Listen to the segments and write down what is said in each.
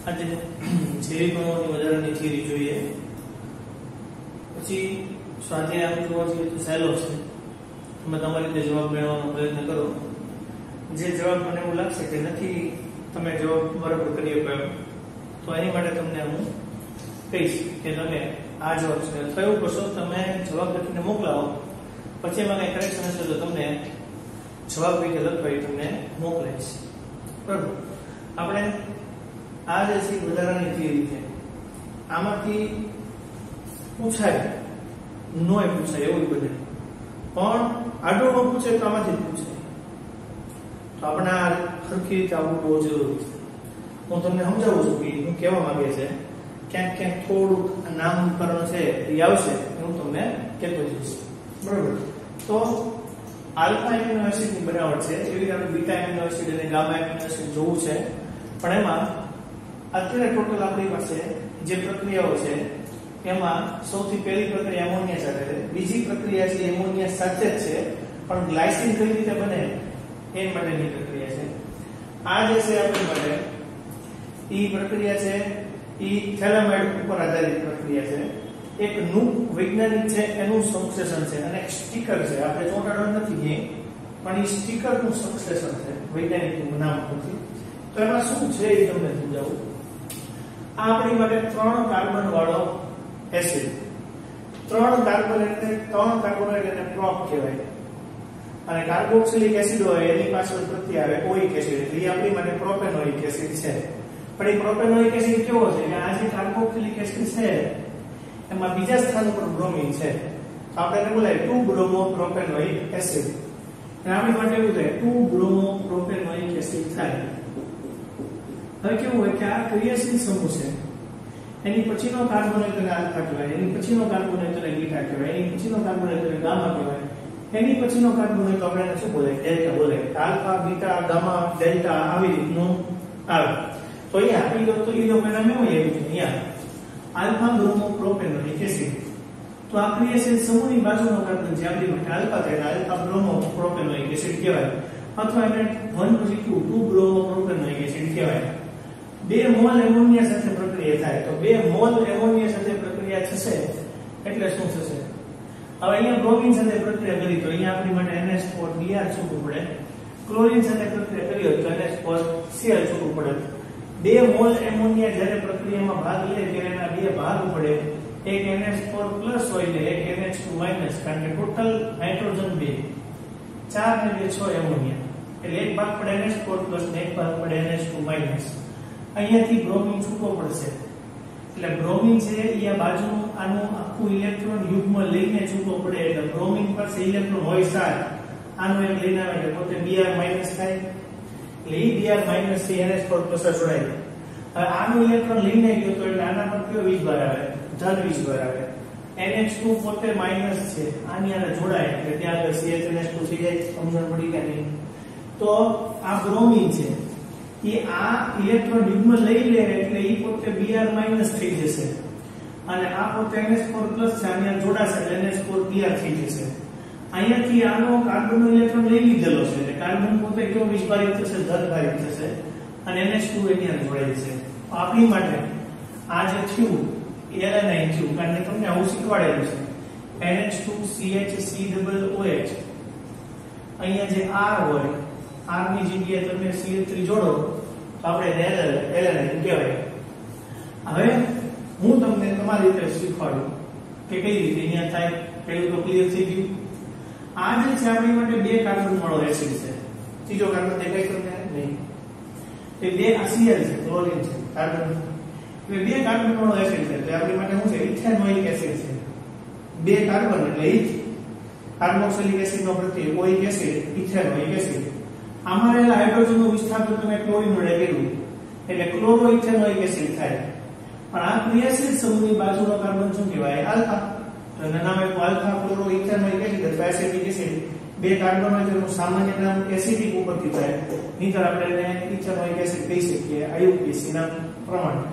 આજે જૈવિક અણુઓની વધારાની થિયરી જોઈએ. પછી સ્વાધ્યાય આમ જોવા જઈએ તો સહેલો છે. તમે તમારી રીતે જવાબ મેળવવાનો પ્રયત્ન કરો. જે જવાબ મને એવું લાગશે કે નથી તમે જવાબ બરાબર કરી શકો તો એની માટે તમને હું કહીશ કે તમે આ જવાબ છે કયું કરશો, તમે જવાબ લખીને મોકલાવો, પછી એમાં કઈ કરેક્શન હશે તો તમને જવાબ કઈ લખવાય તમને મોકલાઈશ. બરાબર. આપણે આ જે છે વધારાની થિયરી છે, આમાંથી પૂછાય નોય પૂછાય એવું બધે, પણ આડો નો પૂછે તો આમાંથી પૂછાય. તો આપણે આ સરખી રીતે આવવું બહુ જરૂરી છે. હું તમને સમજાવું છું કે હું કહેવા માંગે છે, ક્યાંક ક્યાંક થોડુંક નામકરણ છે એ આવશે, હું તમને કહેતો જઈશ. બરાબર. તો આલ્ફા એમિનો એસિડની બનાવટ છે, એવી રીતે આપણે બીટા એમિનો એસિડ અને ગામા એમિનો એસિડ જોવું છે. પણ એમાં અત્યારે ટોટલ આપણી પાસે જે પ્રક્રિયાઓ છે એમાં સૌથી પહેલી પ્રક્રિયા એમોનિયા સાથે છે, બીજી પ્રક્રિયા છે એમોનિયા સાથે જ છે, પણ ગ્લાયસિન કઈ રીતે બને એ માટેની પ્રક્રિયા છે. આ જે છે આપણી માટે ઈ પ્રક્રિયા છે ઈ થેલામાઇડ ઉપર આધારિત પ્રક્રિયા છે. એક નું વૈજ્ઞાનિક છે એનું સંશ્લેષણ છે અને એક સ્ટીકર છે, આપણે ચોંટાડો નથી પણ ઈ સ્ટીકરનું સંશ્લેષણ છે વૈજ્ઞાનિકનું નામ પરથી. તો એમાં શું છે એ તમને સમજાવું. આ આપણી માટે 3 કાર્બન વાળો એસિડ, 3 કાર્બન એટલે પ્રોપ કહેવાય, અને કાર્બોક્સિલિક એસિડ હોય એની પાછળ પ્રત્યય આવે ઓઇક એસિડ, એટલે એ આપણી માટે પ્રોપેનોઇક એસિડ છે. પણ એ પ્રોપેનોઇક એસિડ કેવો છે કે આ જે કાર્બોક્સિલિક એસિડ છે એમાં બીજા સ્થાન ઉપર બ્રોમિન છે, તો આપણે એને બોલાય 2-bromo-propanoic એસિડ. અને આપણી માટે એવું થાય 2-bromo-propanoic એસિડ થાય. હવે કેવું હોય કે આ ક્રિયાશીલ સમૂહ છે, એની પછીનો કાર્બન હોય તેને આલ્ફા કહેવાય, એની પછીનો કાર્બન હોય તેને બીટા કહેવાય, એની પછીનો કાર્બન હોય તેને ગામા કહેવાય, એની પછીનો કાર્બન હોય તો આપણે એને શું બોલાય ડેલ્ટા બોલાય. આલ્ફા, બીટા, ગામા, ડેલ્ટા આવી રીતનું આવે. તો અહીંયા આપી દો તો ઈ લોકો નામ એવું આવ્યું છે અહીંયા આલ્ફા બ્રોમો પ્રોપેનોઇક એસિડ. તો આ ક્રિયાશીલ સમૂહની બાજુનો કાર્બન જે આપણી માટે આલ્ફા થાય આલ્ફા બ્રોમો પ્રોપેનોઇક એસિડ કહેવાય, અથવા એને 1 પછી 2 બ્રોમો પ્રોપેનોઇક એસિડ કહેવાય. 2 મોલ એમોનિયા સાથે પ્રક્રિયા થાય તો 2 મોલ એમોનિયા સાથે પ્રક્રિયા થશે એટલે શું થશે. હવે અહીંયા બ્રોમિન સાથે પ્રક્રિયા કરી તો અહીંયા આપણી માટે NH4Br છૂટવું પડે, ક્લોરીન સાથે પ્રક્રિયા કરી હોય તો NH4Cl છૂટવું પડે. 2 મોલ એમોનિયા જ્યારે પ્રક્રિયામાં ભાગ લે ત્યારે એના 2 ભાગ પડે, એક NH4+ હોય ને એક NH2-, કારણ કે ટોટલ નાઇટ્રોજન 2, 4 ને 2 6 એમોનિયા, એટલે એક ભાગ પડે NH4+ ને એક ભાગ પડે NH2-. અહીંયાથી બ્રોમિન છૂટવો પડશે, એટલે બ્રોમિન છે એ આ બાજુનું આનું આખું ઇલેક્ટ્રોન યુગ્મ લઈને છૂટવો પડે, એટલે બ્રોમિન પાસે ઇલેક્ટ્રોન હોય 7, આનું એક લઈને આવે એટલે પોતે Br- થાય, એટલે ઈ Br- થી NH4+ જોડાય. હવે આનું ઇલેક્ટ્રોન લઈને ગયો તો એટલે આના પર કયો વીજભાર આવે, ધન વીજભાર આવે. NH2 પોતે માઈનસ છે, આની આને જોડાય એટલે ત્યાં આગળ CH2 થઈ જાય. સમજણ પડી કે નહીં? તો આ બ્રોમિન છે એ આ ઇલેક્ટ્રોન યુગ્મ લઈ લે એટલે ઈ પોતે Br- થઈ જશે, અને આ પોતે NH4+ છે આની આને જોડાશે એટલે NH4Br થઈ જશે. અહીંયાથી આનો કાર્બનનો ઇલેક્ટ્રોન લઈ લીધેલો છે એટલે કાર્બન પોતે કેવો વીજભારિત થશે, ધનભારિત થશે, અને NH2 એની આને જોડાઈ જશે. આપણી માટે આ જે થયું એલેનાઇન થયું, કારણ કે તમને આવું શીખવાડેલું છે NH2CH અહીંયા જે R હોય, R ની જગ્યાએ તમે CH3 જોડો તો આપણે એલેનાઇન કહેવાય. હવે હું તમને તમારી રીતે શીખવાડું કે કઈ રીતે અહીંયા થાય. પેલું તો ક્લિયર થઈ ગયું. આ જે છે આપણી માટે 2 કાર્બન વાળો એસિડ છે, ત્રીજો કાર્બન દેખાય તમને નહીં, એ 2 Cl છે, ક્લોરીન છે, કાર્બન, એટલે 2 કાર્બન વાળો એસિડ છે. એટલે આપણી માટે શું છે ઇથેનોઇક એસિડ છે. 2 કાર્બન એટલે કાર્બોક્સિલિક એસિડ નો પ્રત્યય ઓઇક એસિડ, ઇથેનોઇક એસિડ. આમાં રહેલા હાઇડ્રોજનનું વિસ્થાપન તમે ક્લોરીન વડે કર્યું એટલે ક્લોરોઇથેનોઇક એસિડ થાય. પણ આ ક્રિયાશીલ સમૂહની બાજુનો કાર્બન શું કહેવાય, આલ્ફા. તો એનું નામ આપ્યું આલ્ફા ક્લોરોઇથેનોઇક એસિડ અથવા એસિડિક એસિડ. 2 કાર્બન હોય તો એનું સામાન્ય નામ એસિડિક ઉપરથી થાય, નહીંતર આપણે એને ઇથેનોઇક એસિડ કહી શકીએ IUPAC ના પ્રમાણે.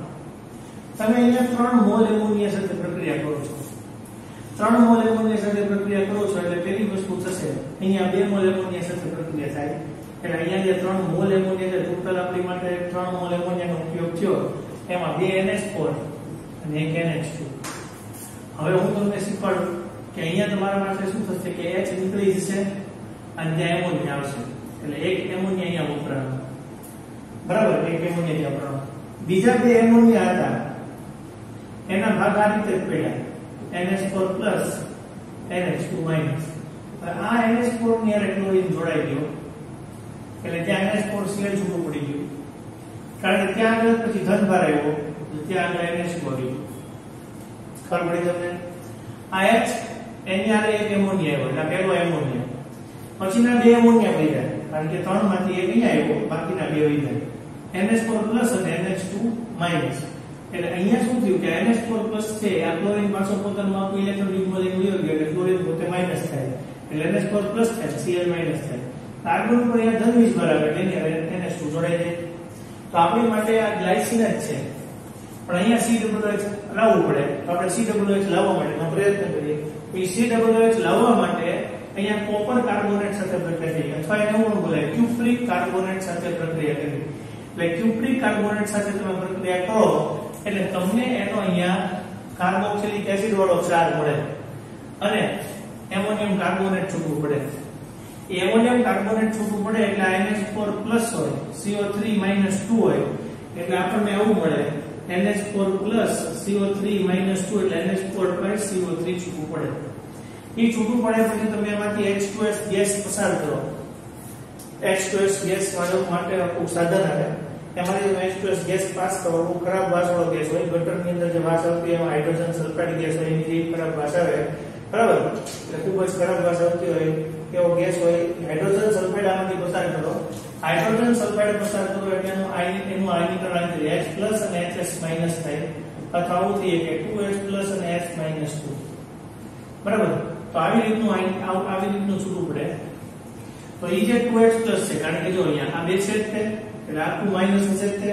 તમે અહીંયા 3 મોલ એમોનિયા સાથે પ્રક્રિયા કરો છો, 3 મોલ એમોનિયા સાથે પ્રક્રિયા કરો છો એટલે પેલી વસ્તુ થશે અહીંયા 2 મોલ એમોનિયા સાથે પ્રક્રિયા થાય, એટલે અહીંયા જે 3 મોલ એમોનિયા છે ટોટલ આપણી માટે 3 મોલ એમોનિયાનો ઉપયોગ થયો એમાં બે NH4 અને એક NH2. હવે હું તમને શીખવાડું કે અહીંયા તમારા પાસે શું થશે કે H નીકળી જશે અને ત્યાં એમોનિયા આવશે, એટલે એક એમોનિયા અહીંયા વપરાવાનું, બરાબર, એક એમોનિયા ત્યાં વપરાવાનું. બીજા બે એમોનિયા હતા એના ભાગ આ રીતે પડ્યા, NH4 પ્લસ NH2 માઇનસ. આ NH4 ની હારે ક્લોરીન જોડાઈ ગયો એટલે ત્યાં NH4 સિવાય છૂટું પડી ગયું, કારણ કે ત્યાં આગળ પછી ધન ભાર આવ્યો તો ત્યાં આગળ NH2 આવી ગયું. ખબર પડી તમને? આ H એની હારે એક એમોનિયા આવ્યો એટલે પહેલો એમોનિયા, પછીના બે એમોનિયા પડ્યા કારણ કે ત્રણ માંથી એક અહીંયા આવ્યો, બાકીના બે વહી ગયા, NH4 પ્લસ અને NH2 માઇનસ. એટલે અહીંયા શું થયું કે NH4 પ્લસ છે આ ક્લોરીન પાછો પોતાનું આખું ઇલેક્ટ્રોન યુગ્મ લઈને વયો ગયો એટલે ક્લોરીન પોતે માઇનસ થાય એટલે NH4 પ્લસ થાય, Cl માઇનસ થાય. કાર્બન પર અહીંયા ધન વીજ બરાબર એટલે NH2 જોડાઈ જાય. તો આપણી માટે આ ગ્લાયસીન જ છે, પણ અહીંયા COH લાવવું પડે, તો આપણે COH લાવવા માટેનો પ્રયત્ન કરીએ. તો એ COH લાવવા માટે અહીંયા કોપર કાર્બોનેટ સાથે પ્રક્રિયા થઈ અથવા એને શું બોલાય ક્યુપ્રિક કાર્બોનેટ સાથે પ્રક્રિયા કરી. એટલે ક્યુપ્રિક કાર્બોનેટ સાથે તમે પ્રક્રિયા કરો એટલે તમને એનો અહીંયા કાર્બોક્સિલિક એસિડ વાળો ક્ષાર મળે અને એમોનિયમ કાર્બોનેટ છૂટવું પડે. એમોનિયમ કાર્બોનેટ છૂટવું પડે એટલે NH4 પ્લસ હોય, CO3 માઇનસ 2 હોય એટલે આપણને એવું મળે NH4 પ્લસ CO3 માઇનસ 2 એટલે NH4 પ્લસ CO3 છૂટવું પડે. એ છૂટવું પડે પછી તમે એમાંથી H2S ગેસ પસાર કરો. H2S ગેસ માટે આખું સાધન આવે, એમાંથી તમે H2S ગેસ પાસ કરો. બહુ ખરાબ વાસવાળો ગેસ હોય, ગટરની અંદર જે વાસ આવતી એમાં હાઇડ્રોજન સલ્ફાઇડ ગેસ હોય, એની જે ખરાબ વાસ આવે, બરાબર, એટલે ખૂબ જ ખરાબ વાસ આવતી હોય એવો ગેસ હોય. હાઇડ્રોજન સલ્ફાઇડ આમાંથી પસાર કરો. હાઇડ્રોજન સલ્ફાઇડ પસાર કરો એટલે એનું આયનીકરણ H પ્લસ અને HS માઇનસ થાય, અથવા આવું થઈએ કે 2H પ્લસ અને H માઇનસ 2, બરાબર. તો આવી રીતનું છૂટવું પડે. તો એ જે 2H પ્લસ છે, કારણ કે જો અહીંયા આ બે છેદ છે એટલે આ 2 માઇનસ હશે તે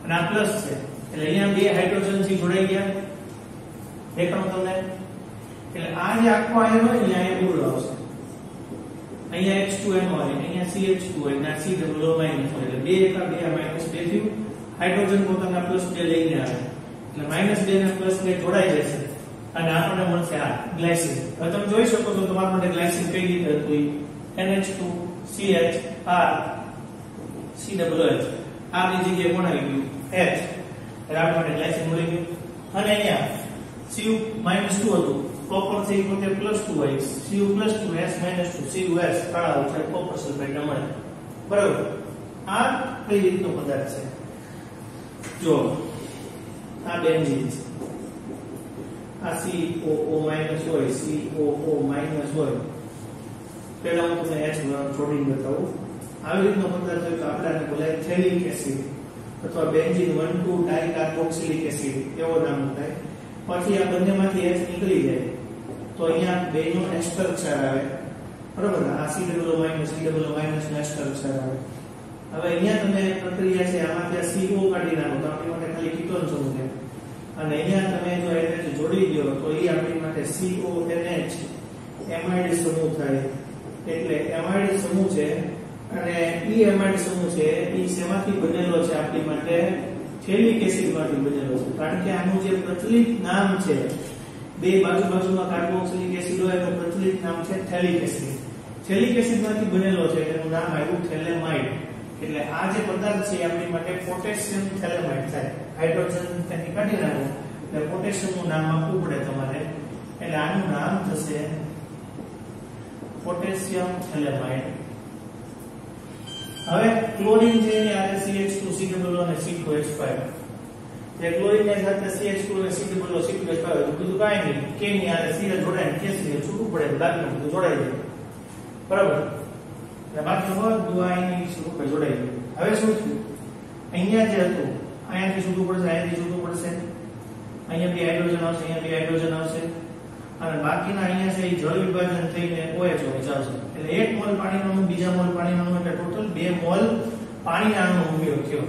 અને આ પ્લસ છે એટલે અહીંયા બે હાઇડ્રોજન થી જોડાઈ ગયા, દેખાણું તમને? એટલે આ જે આખો આયન હોય ને અહીંયા ઉડો આવશે, અહીંયા H2NO હોય, અહીંયા CH2 હોય અને આ COO માઇનસ હોય એટલે બે એકા બે માઇનસ 2 થયું. હાઇડ્રોજન પોતાના પ્લસ 2 લઈને આવે એટલે માઇનસ 2 ને પ્લસ 2 જોડાઈ જશે અને આપણને મળશે આ ગ્લાયસીન. હવે તમે જોઈ શકો છો તમારા માટે ગ્લાયસીન કઈ રીતે હતું, NH2 CH R COH આ બી જગ્યાએ કોણ આવી ગયું H, એટલે આપણા માટે ગ્લાયસીન મળી ગયું. અને અહીંયા Cu -2 હતું, કોપર થી પોતે +2 હોય, Cu +2 H -2 CuS કાળા છે કોપર સલ્ફેટ મળે, બરાબર. આ કઈ રીતનો પદાર્થ છે? જો આ બેન્ઝીન છે, આ COO- હોય, COO- હોય. પહેલા હું તમને H જોડીને બતાવું. આવી રીતનો પદાર્થ હોય તો આપણે આને બોલાય થેલિક એસિડ અથવા બેન્ઝીન 1,2 ડાઇકાર્બોક્સિલિક એસિડ એવો નામ થાય. પછી આ બંનેમાંથી H નીકળી જાય તો અહીંયા બેનો એસ્ટર ક્ષાર આવે, બરાબર. આ COO- નો એસ્ટર ક્ષાર આવે. હવે અહીંયા તમે પ્રક્રિયા છે આમાંથી આ CO કાઢી નાખો તો આપણી માટે ખાલી કીટોન સમૂહ છે અને અહીંયા તમે જો NH જોડી દો તો એ આપણી માટે CONH એમાઇડ સમૂહ થાય. એટલે એમાઇડ સમૂહ છે અને ઈ એમાઇડ સમૂહ છે એ શેમાંથી બનેલો છે? આપણી માટે થેલિક એસિડ માંથી બનેલો છે, કારણ કે આનું જે પ્રચલિત નામ છે, બે બાજુમાં કાર્બોક્સિલિક એસિડ હોય એનું પ્રચલિત નામ છે થેલિક એસિડ. થેલિક એસિડ માંથી બનેલો છે એનું નામ આવ્યું થેલેમાઇડ. એટલે આ જે પદાર્થ છે આપણી માટે પોટેશિયમ થેલેમાઇડ થાય. હાઇડ્રોજન ત્યાંથી કાઢી નાખો એટલે પોટેશિયમ નું નામ આપવું પડે તમારે, એટલે આનું નામ થશે પોટેશિયમ થેલેમાઇડ. હવે ક્લોરીન છે એની આરે CH2 COO અને C2H5, જે ક્લોરીન ની સાથે CH2 અને COO C2H5 તો બધું કાઈ નહીં, K ની આરે CH જોડાય કે CH છૂટું પડે બાકી બધું જોડાઈ જાય, બરાબર. બાકી બધું આની સ્વરૂપે જોડાઈ ગયું. હવે શું થયું? અહીંયા જે હતું અહીંયાથી છૂટું પડશે, અહીંયાથી છૂટું પડશે, અહીંયા બે હાઇડ્રોજન આવશે, અહીંયા બે હાઇડ્રોજન આવશે અને બાકીના અહીંયા છે એ જળ વિભાજન થઈને OH આવશે. એટલે 1 મોલ પાણીનો અણુ બીજા મોલ પાણીનો અણુ એટલે ટોટલ 2 મોલ પાણીના અણુનો ઉપયોગ થયો.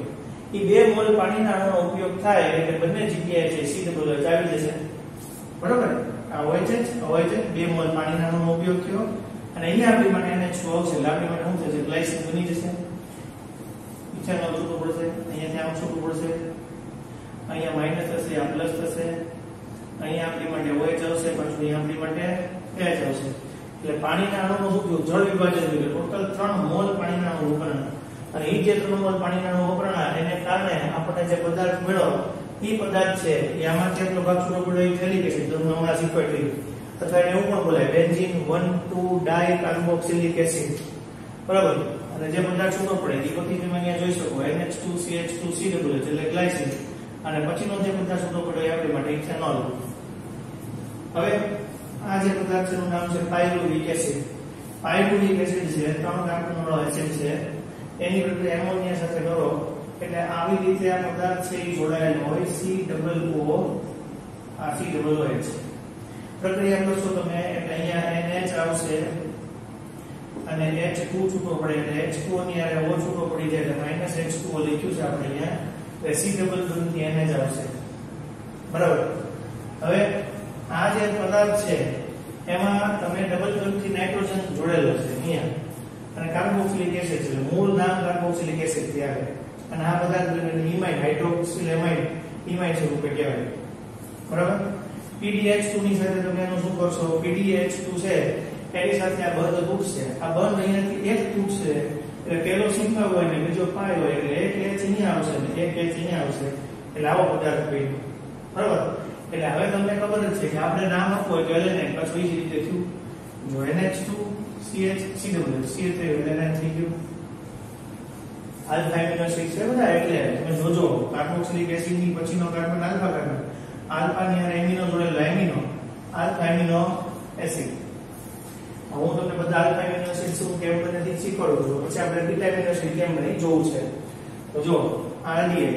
એ 2 મોલ પાણીના અણુનો ઉપયોગ થાય એટલે બંને જગ્યાએ છે COH આવી જશે, બરાબર. આ OH 2 મોલ પાણીના અણુનો ઉપયોગ થયો અને અહીંયા આપણી માટે NH2 આવશે એટલે આપણી માટે શું થશે? ગ્લાયસીન બની જશે. ઇથેનોલ છૂટું પડશે, અહીંયાથી આમ છૂટું પડશે અહીંયા માઈનસ થશે, આ પ્લસ થશે, અહીંયા આપણી માટે OH આવશે, પાછું અહીંયા આપણી માટે H આવશે. એટલે પાણીના અણુનું શું થયું? જળ વિભાજન થયું. ટોટલ 3 મોલ પાણીના અણુ વપરાણા. અને એ જે 3 મોલ પાણીના અણુ વપરાણા એને કારણે આપણને જે પદાર્થ મળ્યો એ પદાર્થ છે એ આમાંથી એટલો ભાગ છૂટો પડ્યો એ ફેલિક એસિડ. તમને હમણાં શીખવાડી દીધું. અથવા એને એવું પણ બોલાય બેન્ઝીન 1,2-ડાયકાર્બોક્સિલિક એસિડ. બરાબર. અને જે પદાર્થ છૂટો પડે એ પછી તમે અહીંયા જોઈ શકો NH2CH2COOH એટલે ગ્લાયસીન. અને પછીનો જે પદાર્થ છૂટો પડ્યો એ આપણી માટે ઇથેનોલ. હવે આ જે પદાર્થ છે એનું નામ છે પાયરુવિક એસિડ. પાયરુવિક એસિડ છે 3 કાર્બનવાળો એસિડ છે. એની પ્રક્રિયા એમોનિયા સાથે કરો એટલે આવી રીતે આ પદાર્થ છે એ જોડાયેલો હોય COO આ COOH. પ્રક્રિયા કરશો તમે એટલે અહીંયા NH આવશે અને H2 છૂટો પડે એટલે H2O ની હારે O છૂટો પડી જાય એટલે -H2O લખ્યું છે આપણે અહીંયા. એટલે C થી NH આવશે. બરાબર. હવે આ જે પદાર્થ છે એમાં તમે ડબલ થી નાઇટ્રોજન જોડેલો છે અહીંયા અને કાર્બોક્સિલિક એસિડ છે. મૂળ નામ કાર્બોક્સિલિક એસિડ થી આવે અને આ પદાર્થ ઇમાઇડ હાઇડ્રોક્સિલ એમાઇડ ઇમાઇડ સ્વરૂપે કહેવાય. બરાબર. PDH2 ની સાથે તમે એનું શું કરશો? PDH2 છે એની સાથે આ બંધ તૂટશે. આ બંધ અહીંયાથી એક તૂટશે એટલે પેલો સિગ્મા હોય ને બીજો પાઈ હોય એટલે એક H અહીંયા આવશે ને એક H અહીંયા આવશે એટલે આવો પદાર્થ બન્યો. બરાબર. એટલે હવે તમને ખબર જ છે કે આપણે નામ આપવું હોય તો એલેનાઇન પાછું એ જ રીતે થયું. જો NH2CH CH3 એલેનાઇન થઈ ગયું. આલ્ફા એમિનો એસિડ છે બધા એટલે તમે જોજો કાર્બોક્સિલિક એસિડ ની પછીનો કાર્બન આલ્ફા કાર્બન આલ્ફા ની અને એમિનો જોડેલો એમિનો આલ્ફા એમિનો એસિડ. હું તમને બધા આલ્ફા એમિનો એસિડ શું કેમ બનેથી શીખવાડું છું. પછી આપણે બીટા એમિનો એસિડ કેમ બને જોવું છે. તો જો આરડીએ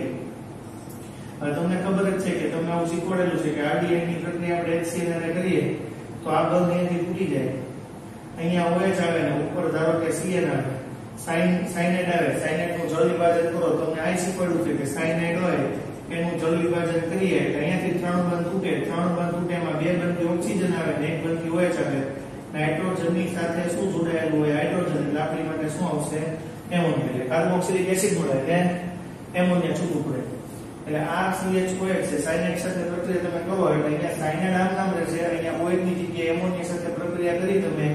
હવે તમને ખબર જ છે કે તમને આવું શીખવાડેલું છે કે આરડીએ ની પ્રક્રિયા આપણે HCl ને કરીએ તો આ બંધ અહીંયાથી તૂટી જાય. અહીંયા OH આવે ને ઉપર ધારો કે Cl આવે, સાયનાઇડ આવે. સાયનાઇડ નું જળ વિભાજન કરો તો તમને આ શીખવાડ્યું છે કે સાયનાઇડ હોય એનું જળ વિભાજન કરીએ એટલે અહીંયાથી 3 બંધ તૂટે. 3 બંધ તૂટે એમાં 2 બંધથી ઓક્સિજન આવે ને 1 બંધથી OH આવે. નાઇટ્રોજન ની સાથે શું જોડાયેલું હોય? હાઇડ્રોજન. એટલે આપણી માટે શું આવશે? એમોનિયા. એટલે કાર્બોક્સિલિક એસિડ મળે એટલે એમોનિયા છૂટું પડે. એટલે આ CH2 છે સાયનાઇડ સાથે પ્રક્રિયા તમે કરો એટલે અહીંયા સાયનાઇડ આમ નામ રહેશે. અહીંયા OH ની જગ્યાએ એમોનિયા સાથે પ્રક્રિયા કરી તમે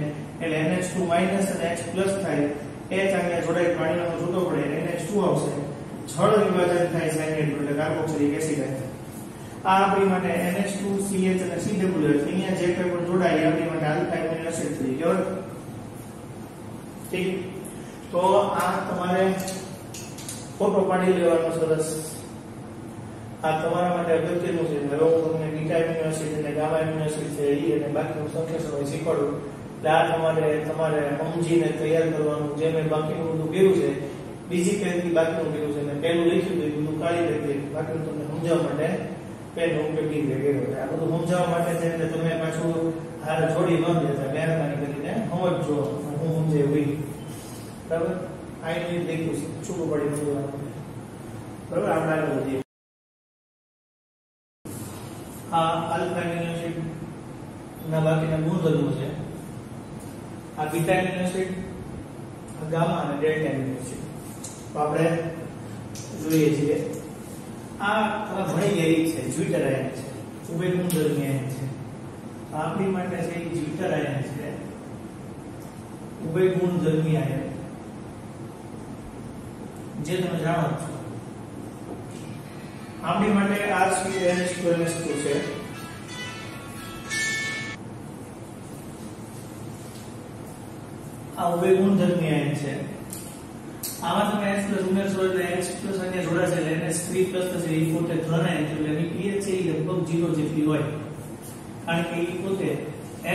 એટલે NH2 માઈનસ અને H પ્લસ થાય. H અહીંયા જોડાય પાણીનો છૂટો પડે NH2 આવશે. જળ વિભાજન થાય સાયનાઇડ એટલે કાર્બોક્સિલિક એસિડ આવે. આ આપણી માટે NH2 CH અને COOH અહીંયા જે કંઈ પણ જોડાય આપણી માટે આલ્ફા એમિનો એસિડ થઈ ગયો. ઠીક. તો આ તમારે ફોટો પાડી લેવાનો સરસ. આ તમારા માટે અગત્યનું છે. હવે હું તમને બીટા એમિનો એસિડ અને ગામા એમિનો એસિડ છે એ અને બાકીનું સંશ્લેષણ શીખવાડું. એટલે આ તમારે સમજીને તૈયાર કરવાનું. જે મેં બાકીનું બધું કર્યું છે બીજી પેનથી બાકીનું કર્યું છે મેં પેલું લખ્યું હતું બધું કાઢી નાખ્યું. બાકીનું તમને સમજાવવા માટે પેન ઉપયોગી કર્યો છે. આ બધું સમજાવવા માટે છે એટલે તમે પાછું હાર જોડી ન દેતા મહેરબાની કરીને સમજજો. હું સમજાય હોય બરાબર. આઈની લખ્યું છે છૂટું પડી બધું બરાબર. આપણે આગળ વધીએ. આ આલ્ફા એમિનો એસિડ ના બાકીના ગુણધર્મો છે. આ બીટા એમિનો એસિડ, ગામા અને ડેલ્ટા એમિનો એસિડ. તો આપણે જોઈએ છીએ આ તમે ભણી ગયેલી છે જ્વિટર આયન છે. ઉભય ગુણધર્મી આયન છે. આપણી માટે છે એ જ્વિટર આયન છે. ઉભય ગુણધર્મી આયન જે તમે જાણો છો. આપણી માટે RCONH2NH2 છે. આ ઉભય ગુણધર્મી આયન છે. આમાં તમે H+ ઉમેરશો એટલે H+ અહીંયા જોડાશે એટલે NH3+ થશે. એ પોતે ધન આયન છે એટલે એની pH છે એ લગભગ 0 જેટલી હોય. કારણ કે એ પોતે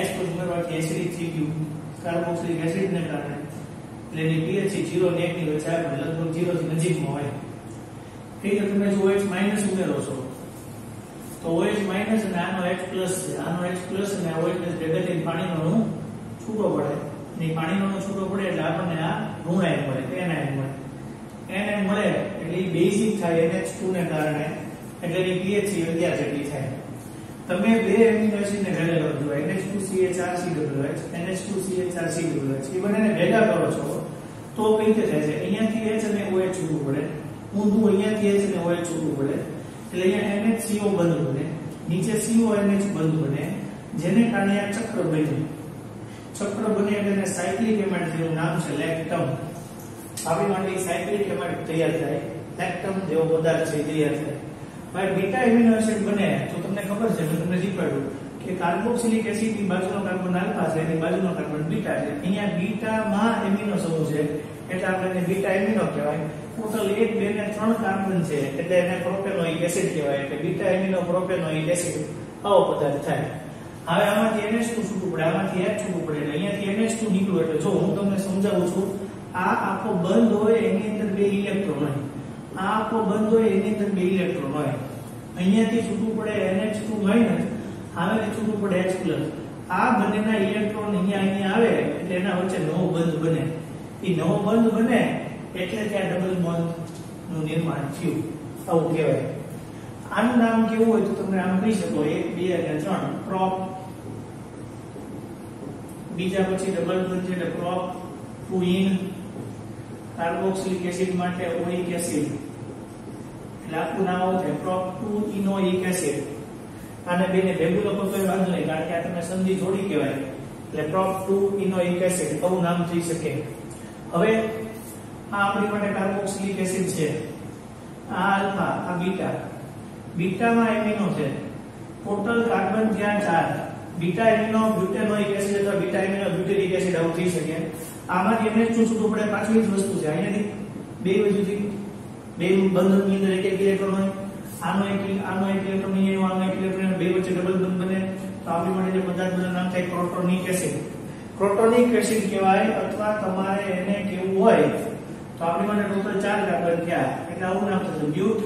H+ ઉમેરવાથી એસિડિક થઈ ગયું કાર્બોક્સિલિક એસિડને કારણે એટલે એની pH 0 અને 1 ની વચ્ચે આવે લગભગ 0 થી નજીકમાં હોય. ઠીક છે. તમે જો OH- ઉમેરો છો તો OH- અને આનો H+ છે. આનો H+ અને OH ભેગા થઈને પાણીનો અણુ છૂટો પડે. ને પાણીનો અણુ છૂટો પડે એટલે આપણને આ ઋણ આયન મળે, એનાયન મળે. એનાયન મળે એટલે એ બેઝિક થાય NH2 ને કારણે એટલે એની pH 11 જેટલી થાય. તમે બે એમિનો એસિડને ભેગા કરો છો NH2CH4COOH NH2CH4COOH એ બંનેને ભેગા કરો છો તો કઈ રીતે થાય છે? અહીંયાથી H અને OH છૂટવું પડે. ઊંધું અહીંયાથી H અને OH છૂટવું પડે. એટલે અહીંયા NHCO બંધ બને, નીચે CONH બંધ બને, જેને કારણે આ ચક્ર બન્યું. ચક્ર બને એટલે સાયક્લિક એમાઇડ જેવું નામ છે લેક્ટમ. આપણી માટે સાયક્લિક એમાઇડ તૈયાર થાય, લેક્ટમ જેવો પદાર્થ છે તૈયાર થાય. ભાઈ બીટા એમિનો એસિડ બને તો તમને ખબર છે, મેં તમને શીખવાડ્યું કે કાર્બોક્સિલિક એસિડ ની બાજુનો કાર્બન આલ્ફા છે, એની બાજુનો કાર્બન બીટા છે. અહીંયા બીટામાં એમિનો સમૂહ છે એટલે આપણે એને બીટા એમિનો કહેવાય. ટોટલ 1 2 ને 3 કાર્બન છે એટલે એને પ્રોપેનોઇક એસિડ કહેવાય. એટલે બીટા એમિનો પ્રોપેનોઇક એસિડ આવો પદાર્થ થાય. હવે આમાંથી NH2 છૂટું પડે, આમાંથી H છૂટું પડે એટલે અહીંયાથી NH2 નીકળ્યું. એટલે જો હું તમને સમજાવું છું, આ આખો બંધ હોય એની અંદર 2 ઇલેક્ટ્રોન હોય, આ આખો બંધ હોય એની અંદર 2 ઇલેક્ટ્રોન હોય. અહીંયાથી છૂટું પડે NH2 માઈનસ, આમાંથી છૂટું પડે H પ્લસ. આ બંનેના ઇલેક્ટ્રોન અહીંયા આવે એટલે એના વચ્ચે નવો બંધ બને. એ નવો બંધ બને એટલે ત્યાં ડબલ બોન્ડ નું નિર્માણ થયું, આવું કહેવાય. આનું નામ કેવું હોય તો તમે આમ કહી શકો 1 2 અને 3 પ્રોપ. બીજા પછી ડબલ બોન્ડ છે એટલે પ્રોપ 2 ઇન. કાર્બોક્સિલિક એસિડ માટે ઓઇક એસિડ એટલે આખું નામ આવશે પ્રોપ 2 ઇનોઇક એસિડ. આને બેને ભેગું લખો તો વાંધો નહીં, કારણ કે આ તમે સંધિ જોડી કહેવાય. એટલે પ્રોપ 2 ઇનોઇક એસિડ આવું નામ થઈ શકે. હવે આ આપણી માટે કાર્બોક્સિલિક એસિડ છે, આ આલ્ફા, આ બીટા. બીટામાં એમિનો છે, ટોટલ કાર્બન ત્યાં 4. બીટા એમિનો બ્યુટેનોઇક એસિડ અથવા બીટા એમિનો બ્યુટેરિક એસિડ આવું થઈ શકે. આમાંથી NH2 છૂટું પડે, પાછું જ વસ્તુ છે. અહીંયાથી બે બાજુથી બે બંધની અંદર એક ઇલેક્ટ્રોન હોય, આનો એક ઇલેક્ટ્રોન અહીંયા, આનો એક ઇલેક્ટ્રોન, બે વચ્ચે ડબલ બંધ બને તો આપણી માટે જે પદાર્થ બને નામ થાય ક્રોટોનિક એસિડ. ક્રોટોનિક એસિડ કહેવાય. અથવા તમારે એને કેવું હોય તો આપણી માટે ટોટલ 4 કાર્બન થયા એટલે આવું નામ થશે but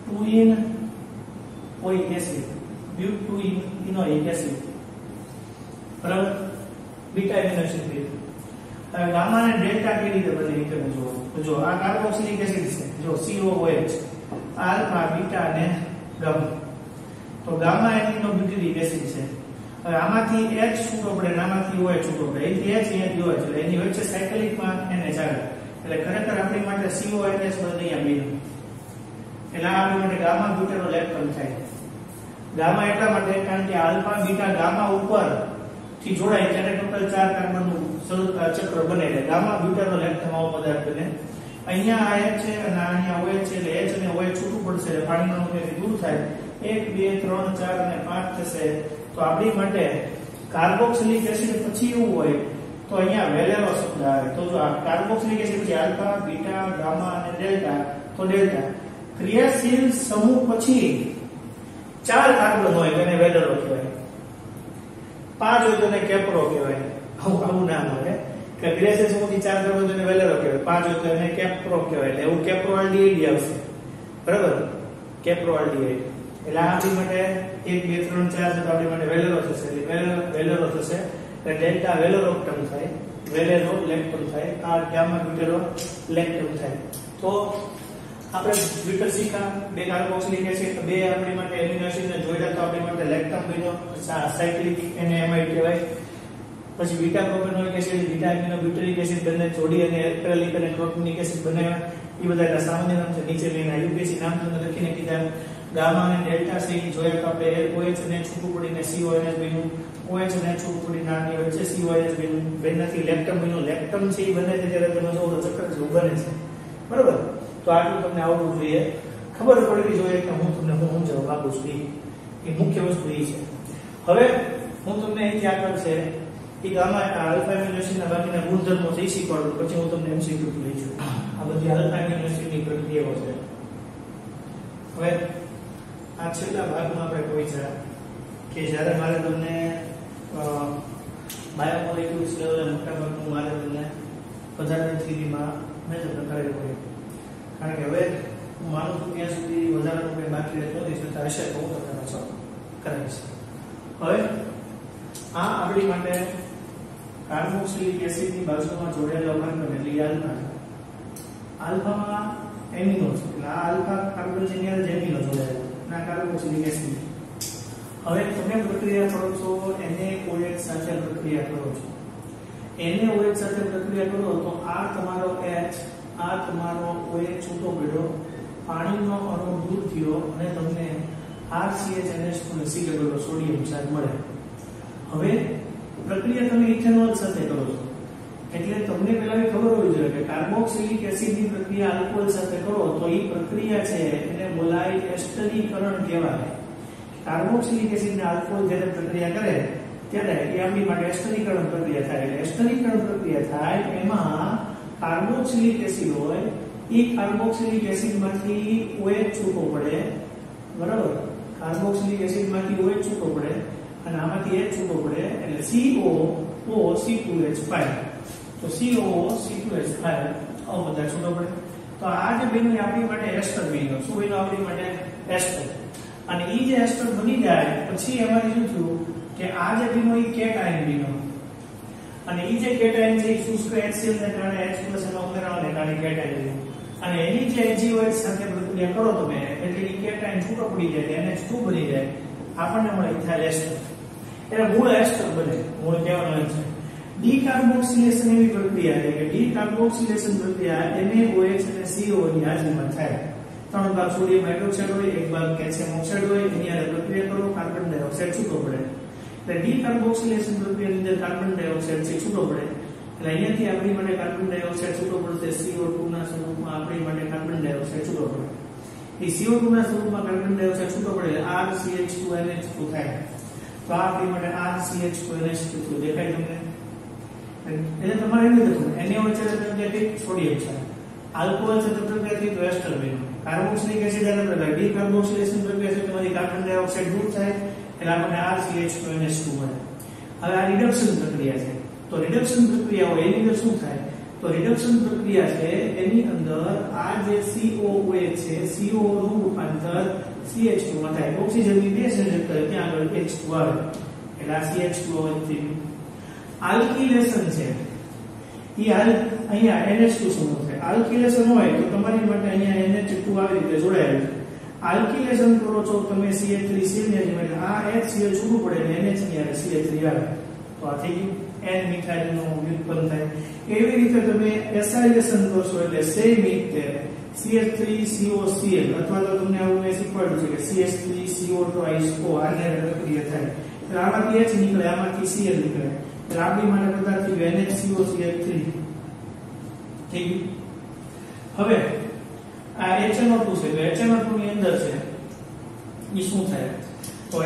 2 en oic acid, but 2 en enoic acid. બરાબર, બીટા એમિનો એસિડ. હવે ગામા અને ડેલ્ટા કેવી રીતે બને એ તમે જુઓ. તો જો આ કાર્બોક્સિલિક એસિડ છે, જો COOH, આલ્ફા, બીટા અને ગામા. તો ગામા એમિનો બ્યુટેરિક એસિડ છે. હવે આમાંથી H છૂટો પડે અને આમાંથી OH છૂટો પડે. અહીંથી H અહીંયાથી OH એટલે એની વચ્ચે સાયકલિકમાં NH આવે. એટલે ખરેખર આપણી માટે CONH બંધ અહીંયા બન્યું. એટલે આપણી માટે ગામા બ્યુટેનો લેક્ટમ થાય. ગામા એટલા માટે કારણ કે આલ્ફા બીટા ગામા ઉપર થી જોડાય ત્યારે ટોટલ 4 કાર્બન નું ચક્ર બને. એટલે ગામા બ્યુટેનો લેક્ટમ આવો પદાર્થ બને. અહીંયા આ H છે અને અહીંયા OH છે એટલે H અને OH છૂટું પડશે એટલે પાણીનો અણુથી દૂર થાય. 1 2 3 4 અને 5 થશે. તો આપણી માટે કાર્બોક્સિલિક એસિડ પછી એવું હોય તો અહીંયા વેલેરો શબ્દ આવે. તો જો આ કાર્બોક્સિલિક એસિડ પછી આલ્ફા, બીટા, ગામા અને ડેલ્ટા. તો ડેલ્ટા ક્રિયાશીલ સમૂહ પછી 4 કાર્બન હોય તેને વેલેરો કહેવાય. 5 હોય તો એને કેપ્રો કહેવાય. આવું નામ હોય કે ક્રિયાશીલ સમૂહથી 4 કાર્બન તેને વેલેરો કહેવાય. 5 હોય તો એને કેપ્રો કહેવાય. એટલે એવું કેપ્રોઆલ્ડિહાઇડ આવશે. બરાબર, કેપ્રોઆલ્ડિહાઇડ. એટલે આપણી માટે 1 2 3 4 તો આપણી માટે વેલેરો થશે. એટલે વેલેરો થશે એટલે ડેલ્ટા વેલેરોક્ટમ થાય, વેલેરો લેક્ટમ થાય. આ ગામા બ્યુટેરો લેક્ટમ થાય. તો આપણે બ્યુટર શીખા, 2 કાર્બોક્સિલિક એસિડ, 2 આપણી માટે એમિનો એસિડ ને જોડ્યા તો આપણી માટે લેક્ટમ બન્યો, સાયક્લિક એને એમાઇડ કહેવાય. પછી beta propanoic acid, beta amino બ્યુટેરિક acid બંને જોડી અને એલ્કલિક અને ક્રોટોનિક એસિડ બનાવ્યા. એ બધા સામાન્ય નામ છે, નીચે લઈને યુપીએસસી નામ તમને લખીને કીધા. ગામા અને ડેલ્ટા સી જોયા તો આપણે OH અને છૂટું પડીને CONH બન્યું, OH અને છૂટું પડીને આની વચ્ચે CONH બન્યું, બેનાથી લેક્ટમ બન્યું. લેક્ટમ છે એ બને છે ત્યારે તમે જોવો તો ચક્કર જેવું બને છે. બરોબર, તો આટલું તમને આવડવું જોઈએ, ખબર પડવી જોઈએ કે હું તમને હું સમજાવવા માંગુ છું. એ મુખ્ય વસ્તુ એ છે. હવે હું તમને અહીંથી આગળ છે એ ગામા આલ્ફા એમિનો એસિડના બાકીના ગુણધર્મો થી શીખવાડું, પછી હું તમને MCQ લઈ છું. આ બધી આલ્ફા એમિનો એસિડની પ્રક્રિયાઓ છે. હવે આ છેલ્લા ભાગમાં આપણે કોઈ છે કે જ્યારે મારે તમને બાયોમોલેક્યુલ્સ લેવલે મોટા ભાગનું મારે તમને વધારાની થિયરીમાં મેજર કરાવી પડે. કારણ કે હવે હું માનું છું ત્યાં સુધી વધારાનું કંઈ બાકી રહેતું નથી, છતાં હશે તો હું તમને કરાવીશ. હવે આ આપણી માટે કાર્બોક્સિલિક એસિડની બાજુમાં જોડેલો કાર્બન એટલે આલ્ફા છે. આલ્ફામાં એમિનો છે એટલે આ આલ્ફા કાર્બન છે એની અંદર એમિનો જોડાયેલો ના કાર્બોક્સિલિક એસિડ. હવે તમે પ્રક્રિયા કરો છો NaOH સાથે પ્રક્રિયા કરો છો. NaOH સાથે પ્રક્રિયા કરો તો આ તમારો H, આ તમારો OH છૂટો પડ્યો, પાણીનો અણુ દૂર થયો લો અને તમને RCHNH2 ને C ડબલ સોડિયમ ચાર્જ મળે. હવે પ્રક્રિયા તમે ઇથેનોલ સાથે કરો છો એટલે તમને પહેલા ખબર હોવી જોઈએ કે કાર્બોક્સિલિક એસિડની પ્રક્રિયા આલ્કોહોલ સાથે કરો તો એ પ્રક્રિયા છે એને બોલાય એસ્ટરીકરણ કહેવાય. કાર્બોક્સિલિક એસિડને આલ્કોહોલ જ્યારે પ્રક્રિયા કરે ત્યારે એ આપણી માટે એસ્ટરીકરણ પ્રક્રિયા થાય. એટલે એસ્ટરીકરણ પ્રક્રિયા થાય એમાં કાર્બોક્સિલિક એસિડ હોય એ કાર્બોક્સિલિક એસિડમાંથી OH છૂટો પડે, બરાબર? કાર્બોક્સિલિક એસિડમાંથી OH છૂટો પડે અને આમાંથી H છૂટો પડે એટલે COOC2H5. તો COOC2H5 આવો બધા છૂટો પડે. તો આ જે બન્યું આપણી માટે એસ્ટર બન્યો. શું બન્યું આપણી માટે? એસ્ટર. અને એ જે એસ્ટર બની જાય પછી એમાંથી શું થયું કે આ જે બન્યો એ કેટાયન બન્યો. અને એ જે કેટાયન છે એ શુષ્ક HCl ને કારણે H+ એમાં ઉમેરવાને કારણે કેટાયન બન્યું. અને એની જે HgOH સાથે પ્રક્રિયા કરો તમે એટલે એ કેટાયન છૂટો પડી જાય NH2 બની જાય, આપણને મળે ઇથાઇલ એસ્ટર. એટલે મૂળ એસ્ટર બને. મૂળ કહેવાનો છે ડીકાર્બોક્સિલેશન એવી પ્રક્રિયા છે કે ડીકાર્બોક્સિલેશન પ્રક્રિયા NaOH અને CO ની હાજરીમાં થાય. 3 ભાગ સોડિયમ હાઇડ્રોક્સાઇડ હોય, 1 ભાગ કેલ્શિયમ ઓક્સાઇડ હોય, એની હારે પ્રક્રિયા કરો, કાર્બન ડાયોક્સાઇડ છૂટો પડે. એટલે ડીકાર્બોક્સિલેશન પ્રક્રિયાની અંદર કાર્બન ડાયોક્સાઇડ છે છૂટો પડે. એટલે અહીંયાથી આપણી માટે કાર્બન ડાયોક્સાઇડ છૂટો પડશે CO2 ના સ્વરૂપમાં. આપણી માટે કાર્બન ડાયોક્સાઇડ છૂટો પડે. એ CO2 ના સ્વરૂપમાં કાર્બન ડાયોક્સાઇડ છૂટો પડે RCH2NH2 થાય. તો આ આપણી માટે RCH2NH2 દેખાય તમને? એટલે તમારે એમ લખવું NaOH સાથે પ્રક્રિયાથી સોડિયમ છે, આલ્કોહોલ સાથે પ્રક્રિયાથી તો એસ્ટર બન્યું, કાર્બોક્સિલિક એસિડ સાથે પ્રક્રિયા ડીકાર્બોક્સિલેશન પ્રક્રિયા છે તમારી કાર્બન ડાયોક્સાઇડ દૂર થાય એટલે આપણને RCH2NH2 મળે. હવે આ રિડક્શન પ્રક્રિયા છે. તો રિડક્શન પ્રક્રિયા હોય એની અંદર શું થાય? તો રિડક્શન પ્રક્રિયા છે એની અંદર આ જે COOH છે CO નું રૂપાંતર CH2 માં થાય. ઓક્સિજનની 2 સંયોજક કરે ત્યાં આગળ H2 આવે એટલે આ CH2 થી આલ્કિલેશન છે ઈ અહીંયા NH2 સમૂહ છે. આલ્કિલેશન હોય તો તમારી માટે અહીંયા NH2 આવી રીતે જોડાયેલું છે. આલ્કિલેશન કરો છો તમે CH3Cl ની એટલે આ HCl છૂટું પડે અને NH ની હારે CH3 આવે તો આ થઈ ગયું N મિથાઇલ નું ઉત્પન્ન થાય. એવી રીતે તમે એસાઇલેશન કરશો એટલે સેમ રીતે CH3COCl અથવા તો તમને આવું મેં શીખવાડ્યું છે કે CH3CO2ISO આને પ્રક્રિયા થાય એટલે આમાંથી H નીકળે, આમાંથી Cl નીકળે એટલે આપણી માટે પદાર્થ થઈ ગયો NHCOCl3 થઈ ગયું. હવે આ HNO2 છે તો HNO2 ની અંદર છે ઈ શું થાય? તો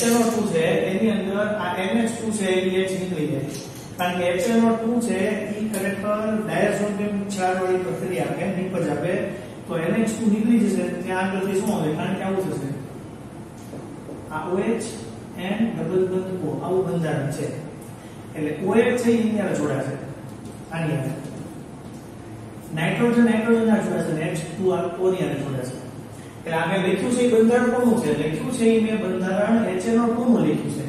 HNO2 છે એની અંદર આ NH2 છે એ H નીકળી જાય કારણ કે HNO2 છે ઈ ખરેખર ડાયઝોનિયમ ક્ષાર વાળી પ્રક્રિયા કે નિપજ આપે તો NH2 નીકળી જશે ત્યાં આગળથી શું આવે? કારણ કે આવું થશે આ OH N ડબલ બંધ O આવું બંધારણ છે એટલે OH છે ઈ અહીંયા જોડાશે આની અંદર નાઇટ્રોજન આ જોડાશે H2 આ O ની અંદર જોડાશે એટલે આ મેં લખ્યું છે એ બંધારણ કોનું છે? લખ્યું છે એ મેં બંધારણ HNO2 નું લખ્યું છે.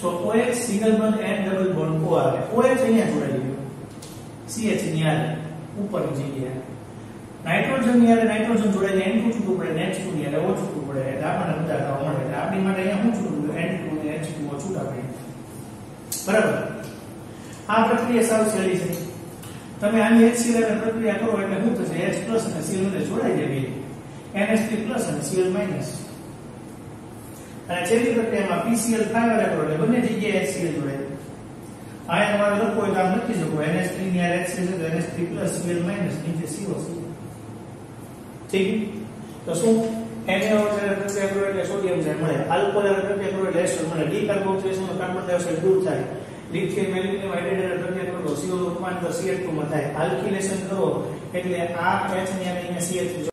સો OH single bond N double bond O આવે. OH અહીંયા જોડાઈ ગયો CH ની હારે ઉપરની જગ્યાએ. નાઇટ્રોજન ની હારે નાઇટ્રોજન જોડાઈને N2 છૂટું પડે H2 ની હારે O છૂટું પડે એટલે આપણને બધા થવા મળે. એટલે આપણી માટે અહીંયા શું છૂટું પડે? N2 ને H2O છૂટા પડે. બરાબર? આ પ્રક્રિયા સાવ સહેલી છે. તમે આની HCl ની પ્રક્રિયા કરો એટલે શું થશે? H+ અને Cl ને જોડાઈ જાય NH3+ અને Cl-. અને છેલ્લી પ્રક્રિયામાં PCl5 વાળા કરો એટલે બંને જગ્યાએ HCl જોડાય. આ તમારે લખવું હોય તો આમ લખી શકો NH3 ની હારે HCl છે તો NH3+ Cl- નીચે CO. ઠીક? તો શું NaOH પ્રક્રિયા કરો એટલે સોડિયમ છે મળે, આલ્કોહોલ પ્રક્રિયા કરો એટલે એસ્ટર મળે, ડીકાર્બોક્સિલેશન કાર્બન ડાયોક્સાઇડ દૂર થાય, લિથિયમ એલ્યુમિનિયમ હાઇડ્રેટ પ્રક્રિયા કરો CO નું રૂપાંતર CH2 માં થાય, આલ્કિલેશન કરો એટલે આ H ની અને અહીંયા CH જોડે,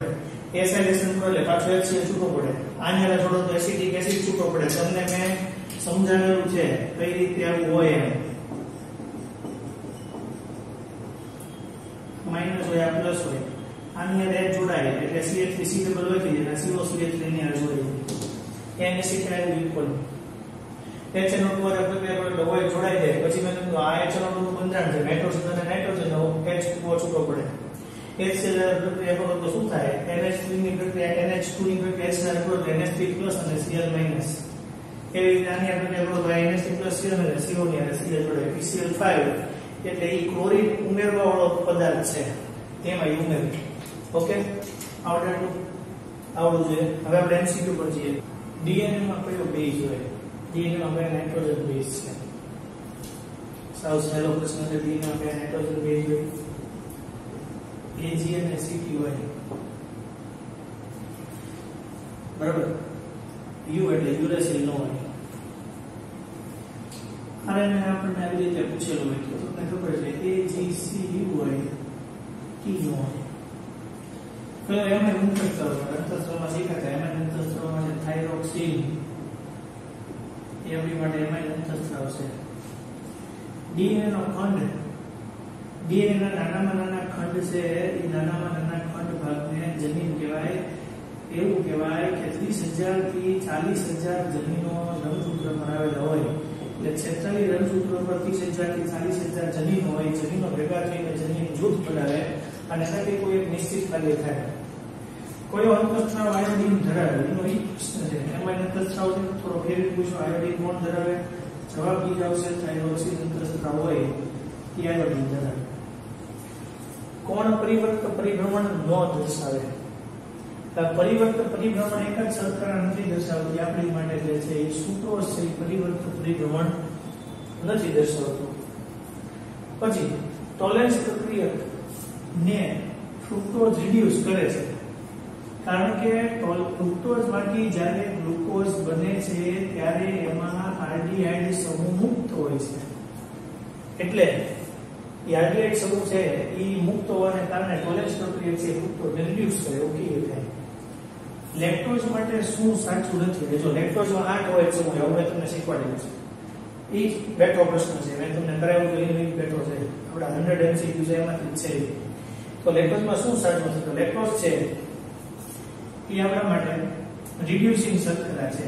એસાઇલેશન કરો એટલે પાછો HCl છૂટો પડે, આની હારે થોડો તો એસિટિક એસિડ છૂટો પડે. તમને મેં સમજાવેલું છે કઈ રીતે આવું હોય એમ. માઈનસ હોય આ પ્લસ હોય, આની હારે H જોડાય એટલે CH3 C ડબલ હોય થઈ જાય, COCH3 ની હારે જોડાય N એસિટાઇલ ઇક્વલ HNO2 વાળા પ્રક્રિયા કરો એટલે OH જોડાઈ જાય. પછી મેં કીધું આ HNO2 નું બંધારણ છે નાઇટ્રોજન અને નાઇટ્રોજન H2O છૂટો પડે. HCl પ્રક્રિયા કરો તો શું થાય? NH3 ની પ્રક્રિયા NH2 ની પ્રક્રિયા HCl કરો તો NH3+ અને Cl-. એવી રીતે આની પ્રક્રિયા કરો તો NH3+ Cl અને CO ની હારે Cl જોડે PCl5 એટલે ઈ ક્લોરીન ઉમેરવા વાળો પદાર્થ છે તેમાં ઉમેર. ઓકે આવડે? આવડવું જોઈએ. હવે આપણે એમસીક્યુ પર જઈએ. ડીએનએ માં કયો બેઝ હોય? ડીએનએ માં આપણે નાઇટ્રોજન બેઝ છે. સાવ સહેલો પ્રશ્ન છે. ડીએનએ માં આપણે નાઇટ્રોજન બેઝ હોય. એજી અને સીટી હોય. બરાબર. યુ એટલે યુરેસિલ નો હોય. આરએનએ આપણને આવી રીતે પૂછેલું હોય તો તમને ખબર છે એજીસીયુ હોય ટી નો હોય. પેલા એમાં અંતઃસ્ત્રાવ અંતઃસ્ત્રાવમાં શીખાતા એમાં અંતઃસ્ત્રાવમાં છે થાઇરોક્સિન એ આપણી માટે એમાં અંતઃસ્ત્રાવ છે. ડીએનએ નો ખંડ ડીએનએ ના નાનામાં નાના ખંડ છે એ નાનામાં નાના ખંડ ભાગને જનીન કહેવાય. એવું કહેવાય કે 30,000 થી 40,000 જનીનો રંગસૂત્રમાં આવેલા હોય. એટલે 46 રંગસૂત્રો પર 30,000 થી 40,000 જનીનો હોય. જનીનો ભેગા થઈને જનીન જૂથ બનાવે અને એનાથી કોઈ એક નિશ્ચિત કાર્ય થાય. કોઈ અંતઃસ્ત્રાવ આયોડીન ધરાવે એનો એક પ્રશ્ન છે. એમાં અંતઃસ્ત્રાવ થોડો ફેરવી પૂછો આયોડીન કોણ ધરાવે? જવાબ ઈ આવશે થાઇરોક્સિન અંતઃસ્ત્રાવ હોય એ આયોડીન ધરાવે. કોણ પરિવર્ત પરિભ્રમણ ન દર્શાવે? પરિવર્ત પરિભ્રમણ એક જ શર્કરા નથી દર્શાવતી આપણી માટે જે છે એ સુક્રોઝ છે એ પરિવર્ત પરિભ્રમણ નથી દર્શાવતું. પછી ટોલેન્સ પ્રક્રિયક ને ફ્રુક્ટોઝ રિડ્યુસ કરે છે. કારણ કે ફ્રુક્ટોઝ માંથી જ્યારે ગ્લુકોઝ બને છે ત્યારે એમાં આલ્ડીહાઇડ સમૂહ મુક્ત હોય છે. એટલે એ આલ્ડીહાઇડ સમૂહ છે એ મુક્ત હોવાને કારણે ટોલેન્સ પ્રક્રિયક છે ફ્રુક્ટોઝ રિડ્યુસ કરે એવું કહીએ થાય. લેક્ટોઝ માટે શું સાચું નથી? જો લેક્ટોઝમાં 8 OH સમૂહ હોય મેં તમને શીખવાડેલું છે. એ જ બેઠો પ્રશ્ન છે. મેં તમને કરાવ્યું તો એ બેઠો છે. આપણા 100 MCQ છે એમાંથી છે. તો લેક્ટોઝમાં શું સાચું છે? તો લેક્ટોઝ છે એ આપણા માટે રિડ્યુસિંગ શર્કરા છે.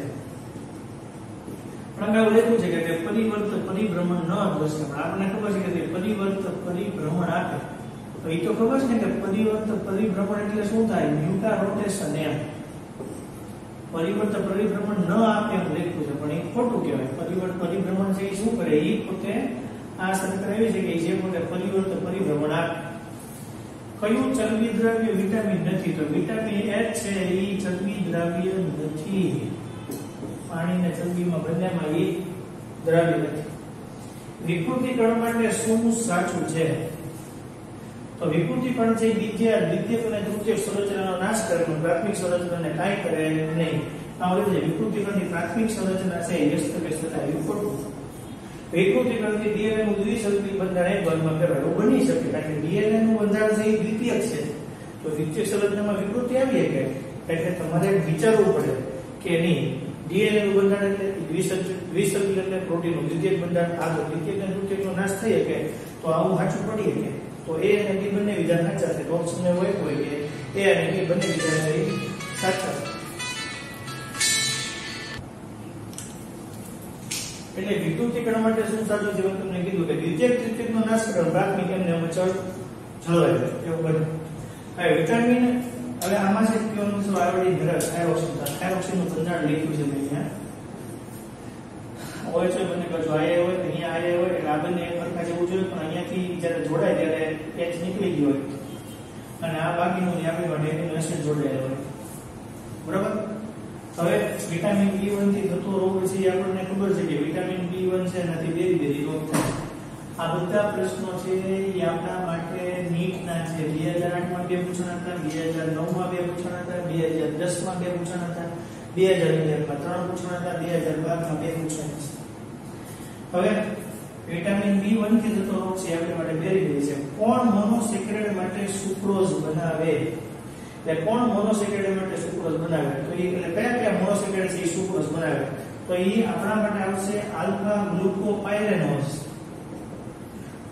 પણ મેં લખ્યું છે કે પરિવર્ત પરિભ્રમણ ન દર્શાવે. આપણને ખબર છે કે પરિવર્ત પરિભ્રમણ આપે તો એ તો ખબર છે ને કે પરિવર્ત પરિભ્રમણ એટલે શું થાય? ન્યુટા રોટેશન એમ. પરિવર્ત પરિભ્રમણ ન આપે એમ લખ્યું છે પણ એ ખોટું કહેવાય. પરિવર્ત પરિભ્રમણ છે એ શું કરે? એ પોતે આ શર્કરા એવી છે કે જે પોતે પરિવર્ત પરિભ્રમણ આપે. કયું ચરબી દ્રવ્ય વિટામિન નથી? તો વિટામિન H છે એ ચરબી દ્રવ્ય નથી. પાણી અને ચરબીમાં બંનેમાં એ દ્રવ્ય નથી. વિકૃતિકરણ માટે શું સાચું છે? તો વિકૃતિકરણ છે દ્વિતીયક અને તૃતીયક સંરચનાનો નાશ કરે પણ પ્રાથમિક સંરચનાને કાંઈ કરે નહીં. આ વખતે વિકૃતિકરણની પ્રાથમિક સંરચના છે એ વ્યસ્ત કે છતાં ખોટું. વિકૃતિકરણથી ડીએનએ નું દ્વિસંગી બંધારણ એક ભાગમાં ફેરવાય એવું બની શકે કારણ કે ડીએનએ નું બંધારણ છે એ દ્વિતીયક છે. તો દ્વિતીયક સંરચનામાં વિકૃતિ આવી શકે એટલે તમારે વિચારવું પડે કે નહીં ડીએનએ નું બંધારણ એટલે દ્વિસંગી એટલે પ્રોટીનનું દ્વિતીયક બંધારણ આ તો દ્વિતીયક અને તૃતીયકનો નાશ થઈ શકે તો આવું સાચું પડી શકે. તો એ અને બી બંને વિધાન સાચા છે. તો ઓપ્શન હોય કે એ અને બી બંને વિધાન સાચા છે. એટલે વિકૃતિકરણ માટે શું સાચું છે? મેં તમને કીધું કે દ્વિતીયક તૃતીયકનો નાશ કરે પ્રાથમિક એમને અચળ જળવાય એવું બને. હવે વિટામિન હવે આમાં છે કયોનું શું આયોડીન ધરાવે થાઇરોક્સિન નું બંધારણ લખ્યું છે અહીંયા. હોય છે બંને બાજુ આયા હોય અહીંયા આયા હોય એટલે આ બંને સરખા જેવું જોઈએ પણ અહીંયાથી જ્યારે જોડાય ત્યારે H નીકળી ગયો હોય અને આ બાકીનું આપણી માટે એનું એસિડ જોડાયેલો હોય. બરાબર. હવે વિટામિન B1 થી થતો રોગ છે એ આપણને ખબર છે કે વિટામિન B1 છે એનાથી બેરી રોગ થાય. આ બધા પ્રશ્નો છે એ આપણા માટે નીટના છે. 2008 માં 2 પૂછાણા હતા, 2009 માં 2 પૂછાણા હતા, 2010 માં 2 પૂછાણા હતા, 2011 માં 3 પૂછાણા હતા, 2012 માં 2 પૂછાણા છે. હવે વિટામિન B1 થી થતો રોગ છે આપણા માટે બેરી છે. કોણ મોનોસેકેરાઇડ માટે સુક્રોઝ બનાવે? એટલે કોણ મોનોસેકેરાઇડ માટે સુક્રોઝ બનાવે? તો એ એટલે કયા મોનોસેકેરાઇડ છે એ સુક્રોઝ બનાવે? તો એ આપણા માટે આવશે આલ્ફા ગ્લુકોપાયરેનોઝ.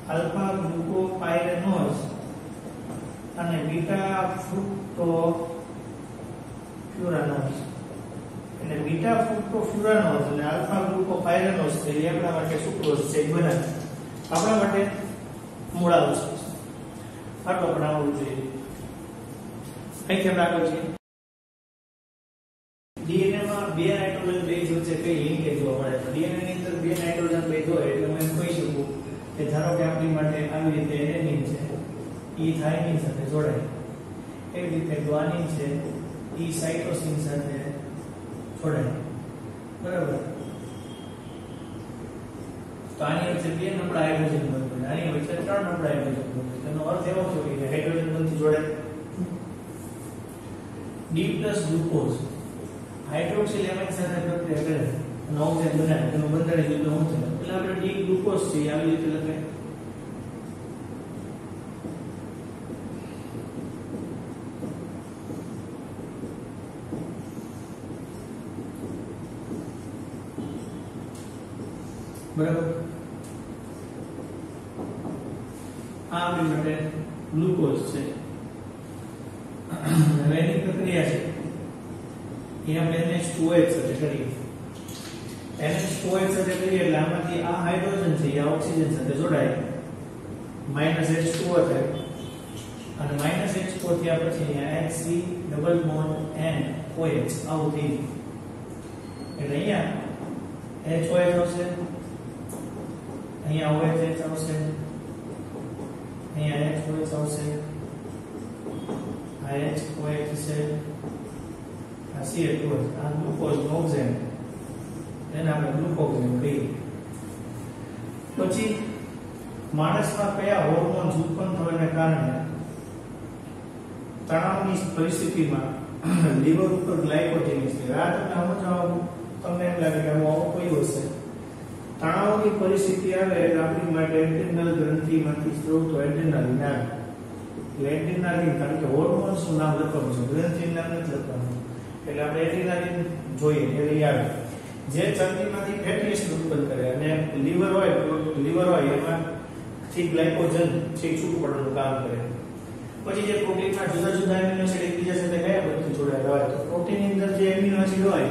આલ્ફા ગ્લુકોપાયરેનોઝ અને બીટા ફ્રુક્ટોફ્યુરાનોઝ. એટલે બીટા ફ્રુક્ટોફ્યુરાનોઝ અને આલ્ફા ગ્લુકોપાયરેનોઝ છે એ આપણા માટે સુક્રોઝ છે બનાવે. આપણા માટે મૂળા વસ્તુ છે. આટલો પણ આવવું જોઈએ. અહીંથી આપણે આગળ છીએ. ડીએનએ માં 2 નાઇટ્રોજન બેઝ વચ્ચે કઈ લિંકેજ જોવા મળે? તો ડીએનએ ની અંદર 2 નાઇટ્રોજન બેઝ હોય એટલે હું એમ કહી શકું કે ધારો કે આપણી માટે આવી રીતે એડેનિન છે એ થાઇમિન સાથે જોડાય. એવી રીતે ગ્વાનિન છે ઈ સાઇટોસિન સાથે જોડાય બરાબર તો આની વચ્ચે બે નબળા હાઇડ્રોજન બંધ આની વચ્ચે ત્રણ નબળા હાઇડ્રોજન બંધ તેનો અર્થ એવો છે કે હાઇડ્રોજન બંધથી જોડાય D+ ગ્લુકોઝ હાઇડ્રોક્સિલ એમાઇડ સાથે પ્રક્રિયા કરે અને ઓક્સિજન બનાવે તેનું બંધારણ જુદું શું છે એટલે આપણે D ગ્લુકોઝ છે આવી રીતે લખાય બરાબર આ આપણી માટે ગ્લુકોઝ છે હવે એની પ્રક્રિયા છે એ આપણે NH2OH સાથે કરીએ NH2OH સાથે કરીએ એટલે આમાંથી આ હાઇડ્રોજન છે એ ઓક્સિજન સાથે જોડાય -H2O થાય અને -H2O થયા પછી અહીંયા HC double bond N OH આવું થઈ એટલે અહીંયા HOH આવશે અહીંયા OH આવશે અહીંયા HOH આવશે આ HOH છે આ CH2 આ ગ્લુકોઝ ઓક્સિજન એને આપણે ગ્લુકોઝ કહીએ પછી માણસમાં કયા હોર્મોન્સ ઉત્પન્ન થવાને કારણે તણાવની પરિસ્થિતિમાં લીવર ઉપર ગ્લાયકોજેનેસિસ આ તમે સમજાવો તમને એમ લાગે કે આવું કોઈ હશે તણાવની પરિસ્થિતિ આવે એટલે આપણી માટે એડ્રેનલ ગ્રંથિમાંથી સ્ત્રોત એડ્રેનાલિન આવે એટલે એડ્રેનાલિન કારણ કે હોર્મોન્સનું નામ લખવાનું છે ગ્રંથિનું નામ નથી લખવાનું એટલે આપણે એડ્રેનાલિન જોઈએ એટલે આવે જે ચરબીમાંથી ફેટી એસિડ ઉત્પન્ન કરે અને લીવર હોય એમાં થી ગ્લાયકોજન છેક છૂટું પડવાનું કામ કરે પછી જે પ્રોટીનના જુદા જુદા એમિનો એસિડ એકબીજા સાથે કયા બંધથી જોડાયેલા હોય તો પ્રોટીનની અંદર જે એમિનો એસિડ હોય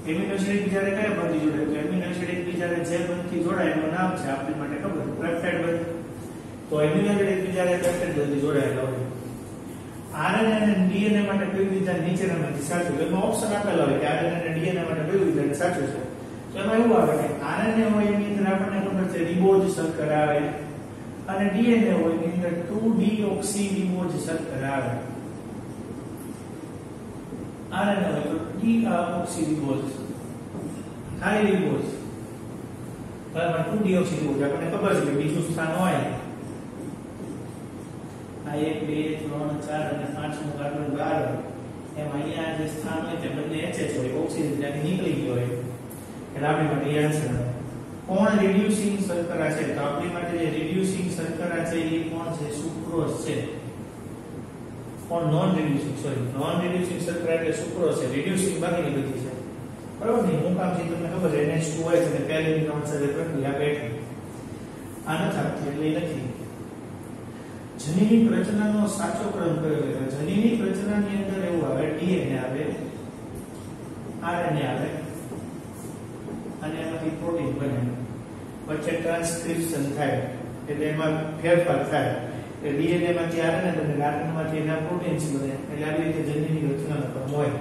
એમિનો એસિડ એકબીજાને કયા બંધથી જોડાય તો એમિનો એસિડ એકબીજાને જે બંધથી જોડાય એનું નામ છે આપણી માટે ખબર પેપ્ટાઇડ બંધ તો એમિનો એસિડ એકબીજાને પેપ્ટાઇડ બંધથી જોડાયેલા હોય આરએનએ અને ડીએનએ માટે કયું વિધાન નીચેનામાંથી સાચું છે એમાં ઓપ્શન આપેલા હોય કે આરએનએ અને ડીએનએ માટે કયું વિધાન સાચું છે તો એમાં એવું આવે કે આરએનએ હોય એની અંદર આપણને ખબર છે રિબોઝ શર્કરા આવે અને ડીએનએ હોય એની અંદર 2-deoxyriboz શર્કરા આવે આરએનએ હોય તો deoxyriboz ખાલી રિબોઝ બરાબર 2-deoxyriboz આપણને ખબર છે કે બીજું સ્થાન હોય આ 1 2 3 4 અને 5નું કાર્બન 12 એમ અહીંયા જે સ્થાન હોય તે બંને HH હોય ઓક્સિજન ત્યાંથી નીકળી ગયો હોય એટલે આપણી માટે આન્સર આવે કોણ રિડ્યુસિંગ શર્કરા છે તો આપણી માટે જે રિડ્યુસિંગ શર્કરા છે એ કોણ છે સુક્રોઝ છે કોણ નોન રિડ્યુસિંગ શર્કરા એટલે સુક્રોઝ છે રિડ્યુસિંગ બાકીની બધી છે બરાબર ને હું કામ છે તમને ખબર છે NH2OH અને પેલિન નોન સાથે પ્રક્રિયા બેઠી આ નથી આપતી એટલે એ નથી જનીનિક રચનાનો સાચો ક્રમ કયો છે જનીનિક રચનાની અંદર એવું આવે ડીએનએ આવે આરએનએ આવે અને એમાંથી પ્રોટીન બને વચ્ચે ટ્રાન્સક્રિપ્શન થાય એટલે એમાં ફેરફાર થાય એટલે ડીએનએ માંથી આરએનએ બને આરએનએ માંથી એના પ્રોટીન્સ બને એટલે આવી રીતે જનીનિક રચનાનો ક્રમ હોય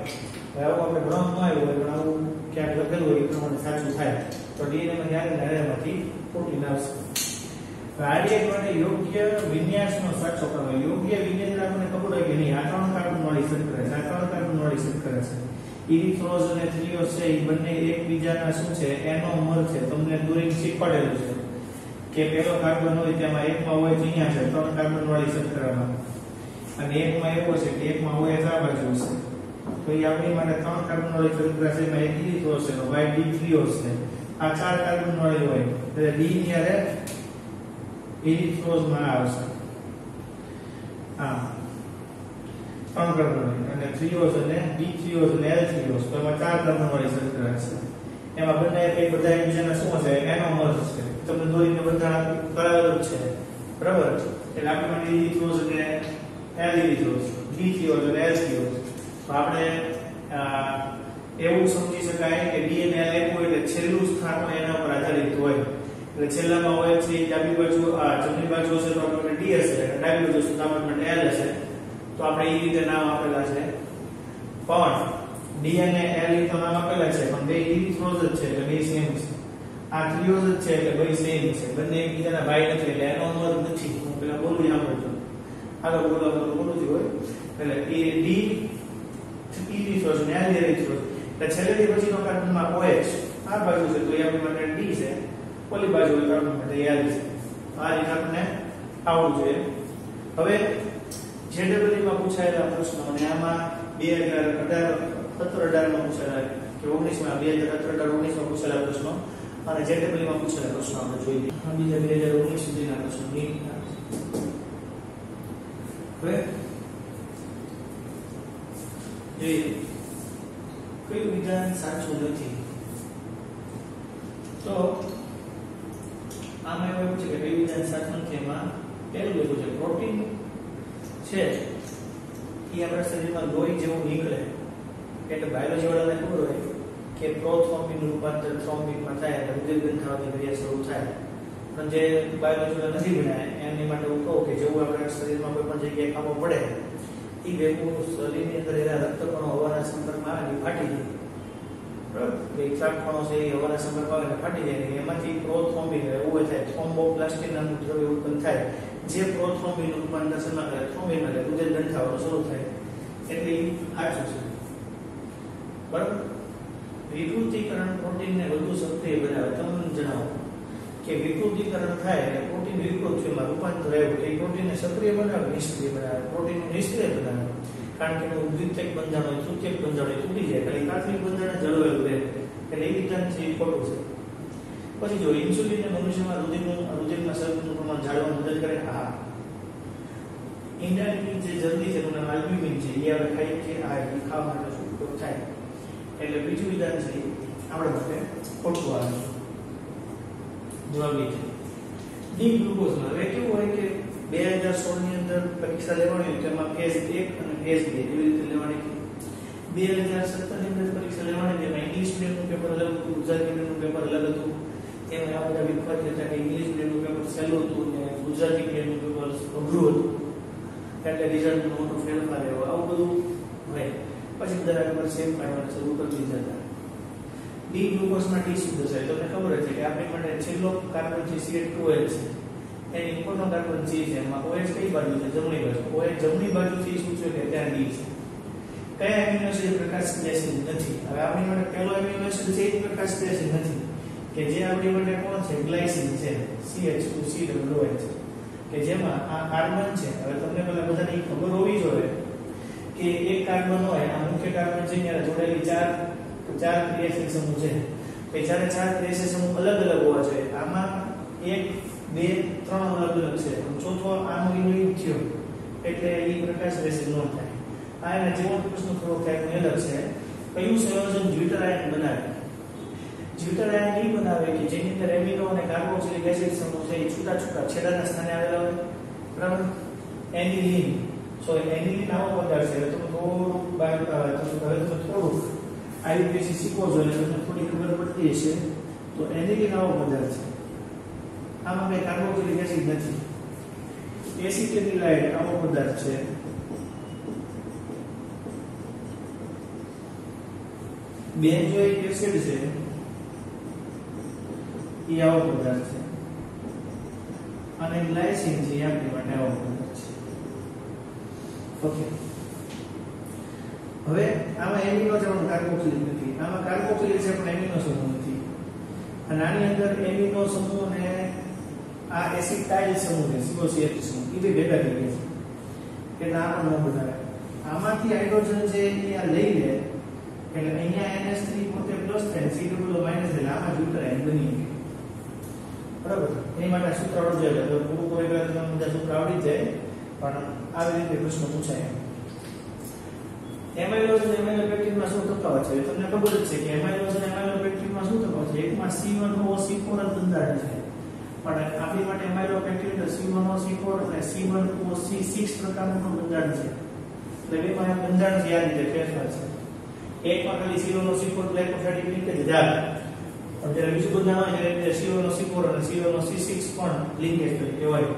આવું આપણે ભ્રમ ન આવ્યો હોય પણ આવું ક્યાંક લખેલું હોય એ પ્રમાણે સાચું થાય તો ડીએનએ માંથી આરએનએ માંથી પ્રોટીન આવશે કાર્ય માટે યોગ્ય વિન્યાસનો સાચો ક્રમ યોગ્ય વિન્યાસ આપણને ખબર હોય કે નહીં આ 3 કાર્બન વાળી શર્કરા છે આ 3 કાર્બન વાળી શર્કરા છે ઇરિથ્રોઝ અને થ્રીઓઝ છે એ બંને એકબીજાના શું છે એનોમર છે તમને દૂરી શીખવાડેલું છે કે પહેલો કાર્બન હોય તેમાં એકમાં હોય અહીંયા છે 3 કાર્બન વાળી શર્કરામાં અને એકમાં એવો છે કે એકમાં હોય આ બાજુ છે તો એ આપણી માટે 3 કાર્બન વાળી શર્કરા છે એમાં એક ઇરિથ્રોઝ છે વાય ડી થ્રીઓઝ છે આ 4 કાર્બન વાળી હોય એટલે ડી ની આરે ઇરિથ્રોઝ માં આવશે આ 3 કાર્બન અને થ્રીઓઝ અને ડી થ્રીઓઝ અને એલ થ્રીઓઝ તો એમાં 4 કાર્બન વાળી શર્કરા છે એમાં બંને કઈ બધા એકબીજાના શું છે એનોમર્સ છે તમને દોરીને બધા કરાવેલું છે બરાબર એટલે આપણે માટે ઇરિથ્રોઝ અને એલ ઇરિથ્રોઝ ડી થ્રીઓઝ અને એલ થ્રીઓઝ તો આપણે એવું સમજી શકાય કે ડીએનએ લેવું એટલે છેલ્લું સ્થાન હોય એના ઉપર આધારિત હોય એટલે છેલ્લામાં હોય છે ડાબી બાજુ જમણી બાજુ હશે તો આપણે ડી હશે ડાબી બાજુ હશે તો આપણે એલ હશે તો આપણે એ રીતે નામ આપેલા છે પણ ડીએનએ એલ ઈ તો નામ આપેલા છે પણ બે ઇરિથ્રોઝ જ છે એટલે બે સેમ છે આ થ્રીઓઝ જ છે એટલે બે સેમ છે બંને એકબીજાના ભાઈ નથી એટલે એનો અર્થ નથી હું પેલા બોલું સાંભળજો આગળ બોલું હોય એટલે ડી E લીધો છે ને આ લીધો છે એટલે છેલ્લેથી પછીનો કાર્બનમાં OH આ બાજુ છે તો એ આપણી માટે D છે ઓલી બાજુ કાર્બન માટે Al છે આ રીતે આપણે આવડવું જોઈએ હવે JEE માં પૂછાયેલા પ્રશ્નો અને આમાં 2017-18 માં પૂછાયેલા કે 19 માં 2017-19 માં પૂછાયેલા પ્રશ્નો અને JEE માં પૂછાયેલા પ્રશ્નો આપણે જોઈ લઈએ આ બીજા 2019 સુધીના પ્રશ્નો નીટના હવે જોઈએ કયું વિધાન સાચું નથી તો આમાં એવું છે કે કયું વિધાન સાચું નથી એમાં પહેલું એવું છે પ્રોટીન છે એ આપણા શરીરમાં લોહી જેવું નીકળે એટલે બાયોલોજી વાળાને ખબર હોય કે પ્રોથ્રોમ્બિનનું રૂપાંતર થ્રોમ્બિનમાં થાય એટલે રુધિર થવાની ક્રિયા શરૂ થાય પણ જે બાયોલોજી વાળા નથી ભણ્યા એમની માટે હું કહું કે જેવું આપણા શરીરમાં કોઈ પણ જગ્યાએ કામો પડે એ ભેગું શરીરની અંદર એના રક્તકણો હવાના સંપર્કમાં આવે ફાટી જાય બરાબર એક કણો છે એ હવાના સંપર્કમાં આવે ફાટી જાય એમાંથી પ્રોથ્રોમ્બિન એવું થાય થ્રોમ્બોપ્લાસ્ટિન નામનું દ્રવ્ય ઉત્પન્ન થાય જે પ્રોથ્રોમ્બિનનું રૂપાંતર શેમાં કરે થ્રોમ્બિનમાં કરે રુધિર ગંઠાવાનું શરૂ થાય એટલે એ સાચું છે બરાબર વિકૃતિકરણ પ્રોટીનને વધુ સક્રિય બનાવે તમને જણાવો કે વિકૃતિકરણ થાય એટલે પ્રોટીન વિકૃતિમાં રૂપાંતર આવ્યું તો એ પ્રોટીનને સક્રિય બનાવે નિષ્ક્રિય બનાવે પ્રોટીનને નિષ્ક્રિય બનાવે કારણ કે એનું દ્વિતીયક બંધારણ હોય તૃતીયક બંધારણ તૂટી જાય ખાલી પ્રાથમિક બંધારણ જળવાયેલું રહે એટલે એ વિધાન છે એ ખોટું છે પછી જો ઇન્સ્યુલિનને મનુષ્યમાં રુધિરમાં શર્કરાનું પ્રમાણ જાળવવામાં મદદ કરે હા ઈંડાની જે જલ્દી છે એનું નામ આલ્બ્યુમિન છે એ આપણે ખાઈએ કે આ ખાવા માટે ઉપયોગ થાય એટલે બીજું વિધાન છે આપણા માટે ખોટું આવે જવાબ એ છે ડી ગ્લુકોઝમાં હવે કેવું હોય કે 2016 ની અંદર પરીક્ષા લેવાની હોય તેમાં ફેઝ 1 અને ફેઝ 2 એવી રીતે લેવાની 2017 ની અંદર પરીક્ષા લેવાની જેમાં ઇંગ્લિશ મીડિયમનું પેપર અલગ હતું ગુજરાતી મીડિયમનું પેપર અલગ હતું એમાં આ બધા વિદ્યાર્થીઓ હતા કે ઇંગ્લિશ મીડિયમનું પેપર સહેલું હતું અને ગુજરાતી મીડિયમનું પેપર અઘરું હતું એટલે રિઝલ્ટમાં મોટો ફેરફાર આવ્યો આવું બધું હોય પછી બધા પેપર સેમ પાડવાના શરૂ કરી દીધા ડી ગ્લુકોઝમાં ટી શુદ્ધ છે તમને ખબર છે કે આપણી માટે છેલ્લો કાર્બન છે CH2OH છે એની ઉપરનો કાર્બન C છે એમાં OH કઈ બાજુ છે જમણી બાજુ OH જમણી બાજુથી શું છે કે ત્યાં D છે કયા એમિનો એસિડ પ્રકાશિત એસિડ નથી હવે આપણી માટે પહેલો એમિનો એસિડ છે એ પ્રકાશિત એસિડ નથી કે જે આપણી માટે કોણ છે ગ્લાયસિન છે CH2COOH કે જેમાં આ કાર્બન છે હવે તમને પહેલા બધાને ખબર હોવી જોઈએ કે એક કાર્બન હોય આ મુખ્ય કાર્બન છે ત્યારે જોડેલી ચાર ક્રિયાશીલ સમૂહ છે કે જ્યારે ચાર ક્રિયાશીલ સમૂહ અલગ અલગ હોવા જોઈએ આમાં 1 2 3 અલગ અલગ છે ચોથો આનો યુનિટ થયો એટલે એ પ્રકાશ એસિડ ન થાય આ એના જેવો પ્રશ્ન થોડો થાય અલગ છે કયું સંયોજન જ્યુટરાયન બનાવે જ્યુટરાયન એ બનાવે કે જેની અંદર એમિનો અને કાર્બોક્સિલિક એસિડ સમૂહ છે એ છૂટા છેડાના સ્થાને આવેલા હોય બરાબર એનિલિન એનિલિન આવો પદાર્થ છે તો થોડું આયુર્વેદિક શીખવો જોઈએ તમને થોડી ખબર પડતી હશે તો એનિલિન આવો પદાર્થ છે આમાં કઈ કાર્બોક્સિલિક એસિડ નથી એસિટિલાઇડ આવો પદાર્થ છે બેન્ઝોઇક એસિડ છે એ આવો પદાર્થ છે અને ગ્લાયસિન છે આપણી માટે આવો પદાર્થ છે ઓકે હવે આમાં એમિનો છે પણ કાર્બોક્સિલિક નથી આમાં કાર્બોક્સિલિક છે પણ એમિનો સમૂહ નથી અને આની અંદર એમિનો સમૂહ અને આ એસિટાઇલ સમૂહ છે COCH સમૂહ એ બે ભેગા થઈ ગયા છે એટલે આ પણ ન બનાવે આમાંથી હાઇડ્રોજન છે એ આ લઈ લે એટલે અહીંયા NH3 પોતે પ્લસ થાય COO માઈનસ એટલે આમાં જ્યુટરાયન બની ગયું બરાબર એની માટે સૂત્ર આવડવું જોઈએ તો પૂરું કોઈ વાર તમને બધા સૂત્ર આવડી જાય પણ આવી રીતે પ્રશ્ન પૂછાય એમાઇલોઝ અને એમાઇલોપેક્ટિનમાં શું તફાવત છે તમને ખબર જ છે કે એમાઇલોઝ અને એમાઇલોપેક્ટિનમાં શું તફાવત છે એકમાં C1OC4 બંધારણ છે પણ આપણી માટે એમાઇલોપેક્ટિન C1OC4 અને C1OC6 પ્રકારનું બંધારણ છે એટલે બેમાં બંધારણ છે આ રીતે ફેરફાર છે એકમાં ખાલી C1OC4 ગ્લાયકોસાઇડિક લિંકેજ ધાર પણ જ્યારે બીજું બંધારણ હોય ત્યારે C1OC4 અને C1OC6 પણ લિંકેજ તરીકે હોય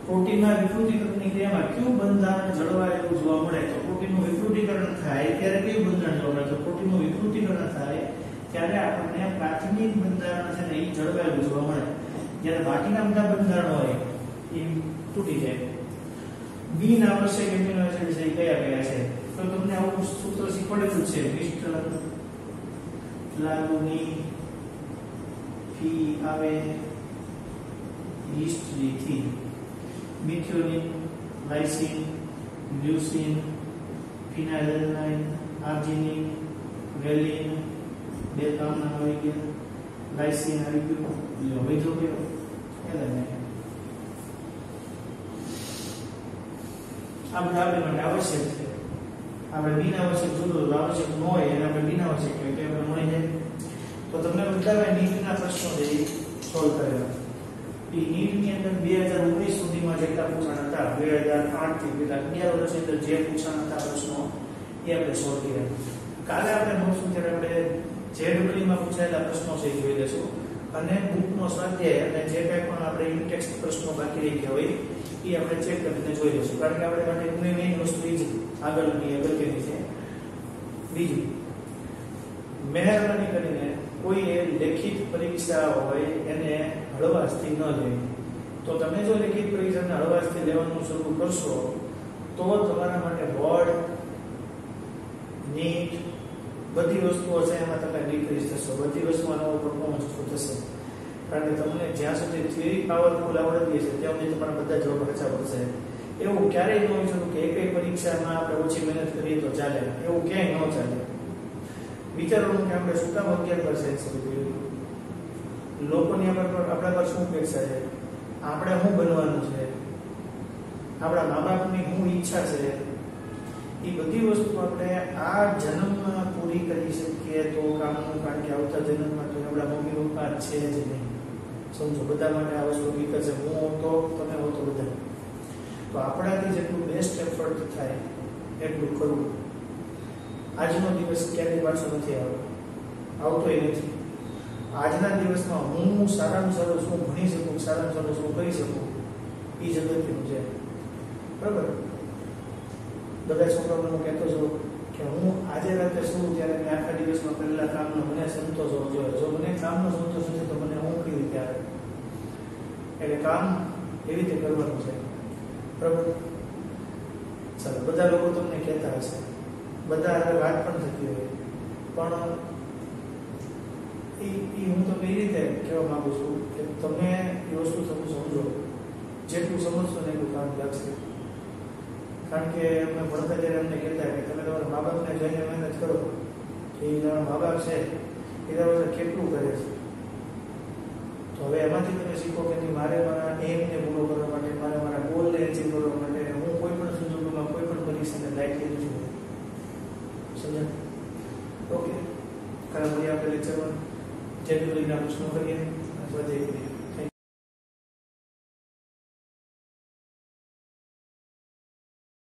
પ્રોટીનના વિકૃતિકરણની ક્રિયામાં કયું બંધારણ જળવાયેલું જોવા મળે તો પ્રોટીનનું વિકૃતિકરણ થાય ત્યારે કયું બંધારણ જોવા મળે તો પ્રોટીનનું વિકૃતિકરણ થાય ત્યારે આપણને પ્રાથમિક બંધારણ છે ને એ જળવાયેલું જોવા મળે જ્યારે બાકીના બધા બંધારણો હોય એ તૂટી જાય બિન આવશ્યક એમિનો એસિડ છે કયા કયા છે તો તમને આવું સૂત્ર શીખવાડેલું છે મિસ્ટર લાલુની ફી આવે હિસ્ટ્રીથી મિથિયોનિન લાઇસિન લ્યુસીન ફિનાઇલેલાઇન આર્જિનિન વેલિન બે કામના આવી ગયા લાઇસિન આવી ગયું એટલે હવે જો ગયો એટલે આ બધા આપણે માટે આવશ્યક છે આપણે બિન આવશ્યક જોયું આવશ્યક ન હોય એને આપણે બિન આવશ્યક હોય કે આપણે મળી જાય તો તમને બધા નીટના પ્રશ્નો છે સોલ્વ કરેલા એ નીટની અંદર 2019 સુધીમાં જેટલા પૂછાણા હતા 2008 થી 11 વર્ષની અંદર જે પૂછાણા હતા પ્રશ્નો એ આપણે સોલ્વ કર્યા કાલે આપણે નોશું ત્યારે આપણે JEE માં પૂછાયેલા પ્રશ્નો છે જોઈ લેશું અને બુકનો સ્વાધ્યાય અને જે કંઈ પણ આપણે ઇનટેક્સ્ટ પ્રશ્નો બાકી રહી ગયા હોય એ આપણે ચેક કરીને જોઈ લઈશું કારણ કે આપણે માટે મેઇન વસ્તુ એ છે આગળની અગત્યની છે બીજું મહેરબાની કરીને કોઈ લેખિત પરીક્ષા હોય એને હળવાશથી ન લેવી તો તમે જો લેખિત પરીક્ષાને હળવાશથી લેવાનું શરૂ કરશો તો તમારા માટે બોર્ડ નીટ બધી વસ્તુઓ છે એમાં તમે ડિક્રીઝ થશો બધી વસ્તુમાં નવો પરફોર્મન્સ થશે કારણ કે તમને જ્યાં સુધી થિયરી પાવરફુલ આવડતી હશે ત્યાં સુધી તમારા બધા જવાબ સાચા પડશે એવું ક્યારેય ન હોય શકે કે એક પરીક્ષામાં આપણે ઓછી મહેનત કરીએ તો ચાલે એવું ક્યાંય ન ચાલે વિચારવાનું કે આપણે શું કામ 11 પર સાયન્સ કર્યું લોકોની આપણા પર શું અપેક્ષા છે આપણે શું બનવાનું છે આપણા મા બાપની શું ઈચ્છા છે એ બધી વસ્તુ આપણે આ જન્મમાં પૂરી કરી શકીએ તો કામનું કારણ કે આવતા જન્મમાં તો આપણા મમ્મી પપ્પા છે જ નહીં સમજો બધા માટે આ વસ્તુ હકીકત છે હું હોઉં તો તમે હો તો બધા તો આપણાથી જેટલું બેસ્ટ એફર્ટ થાય એટલું કરવું આજનો દિવસ ક્યારેય પાછો નથી આવતોય નથી આજના દિવસમાં હું સારામાં સારું શું ભણી શકું સારામાં સારું શું કરી શકું એ જગતનું છે બરાબર બધા છોકરાઓને હું કહેતો છું કે હું આજે રાતે શું ત્યારે મેં આખા દિવસમાં કરેલા કામનો મને સંતોષ હોવો જોઈએ જો મને કામનો સંતોષ હશે તો મને હું કઈ રીતે આવે એટલે કામ એવી રીતે કરવાનું છે બરાબર ચાલો બધા લોકો તમને કહેતા હશે બધા હવે વાત પણ થતી હોય પણ હું તમને એ રીતે કહેવા માંગુ છું કે તમે એ વસ્તુ સમજો જેટલું સમજશો ને એટલું કામ લાગશે કારણ કે અમે ભણતા ત્યારે અમને કહેતા કે તમે તમારા મા બાપને જોઈને મહેનત કરો એ તમારા મા બાપ છે એ તમારે કેટલું કરે છે તો હવે એમાંથી તમે શીખો કે મારે મારા એમને પૂરો કરવા માટે મારે મારા ગોલને અચીવ કરવા માટે હું કોઈ પણ સંજોગોમાં કોઈ પણ પરીક્ષાને લાયક નથી સમજાય ઓકે કારણ કે આપણે લેક્ચરમાં JEE ના પ્રશ્નો કરીએ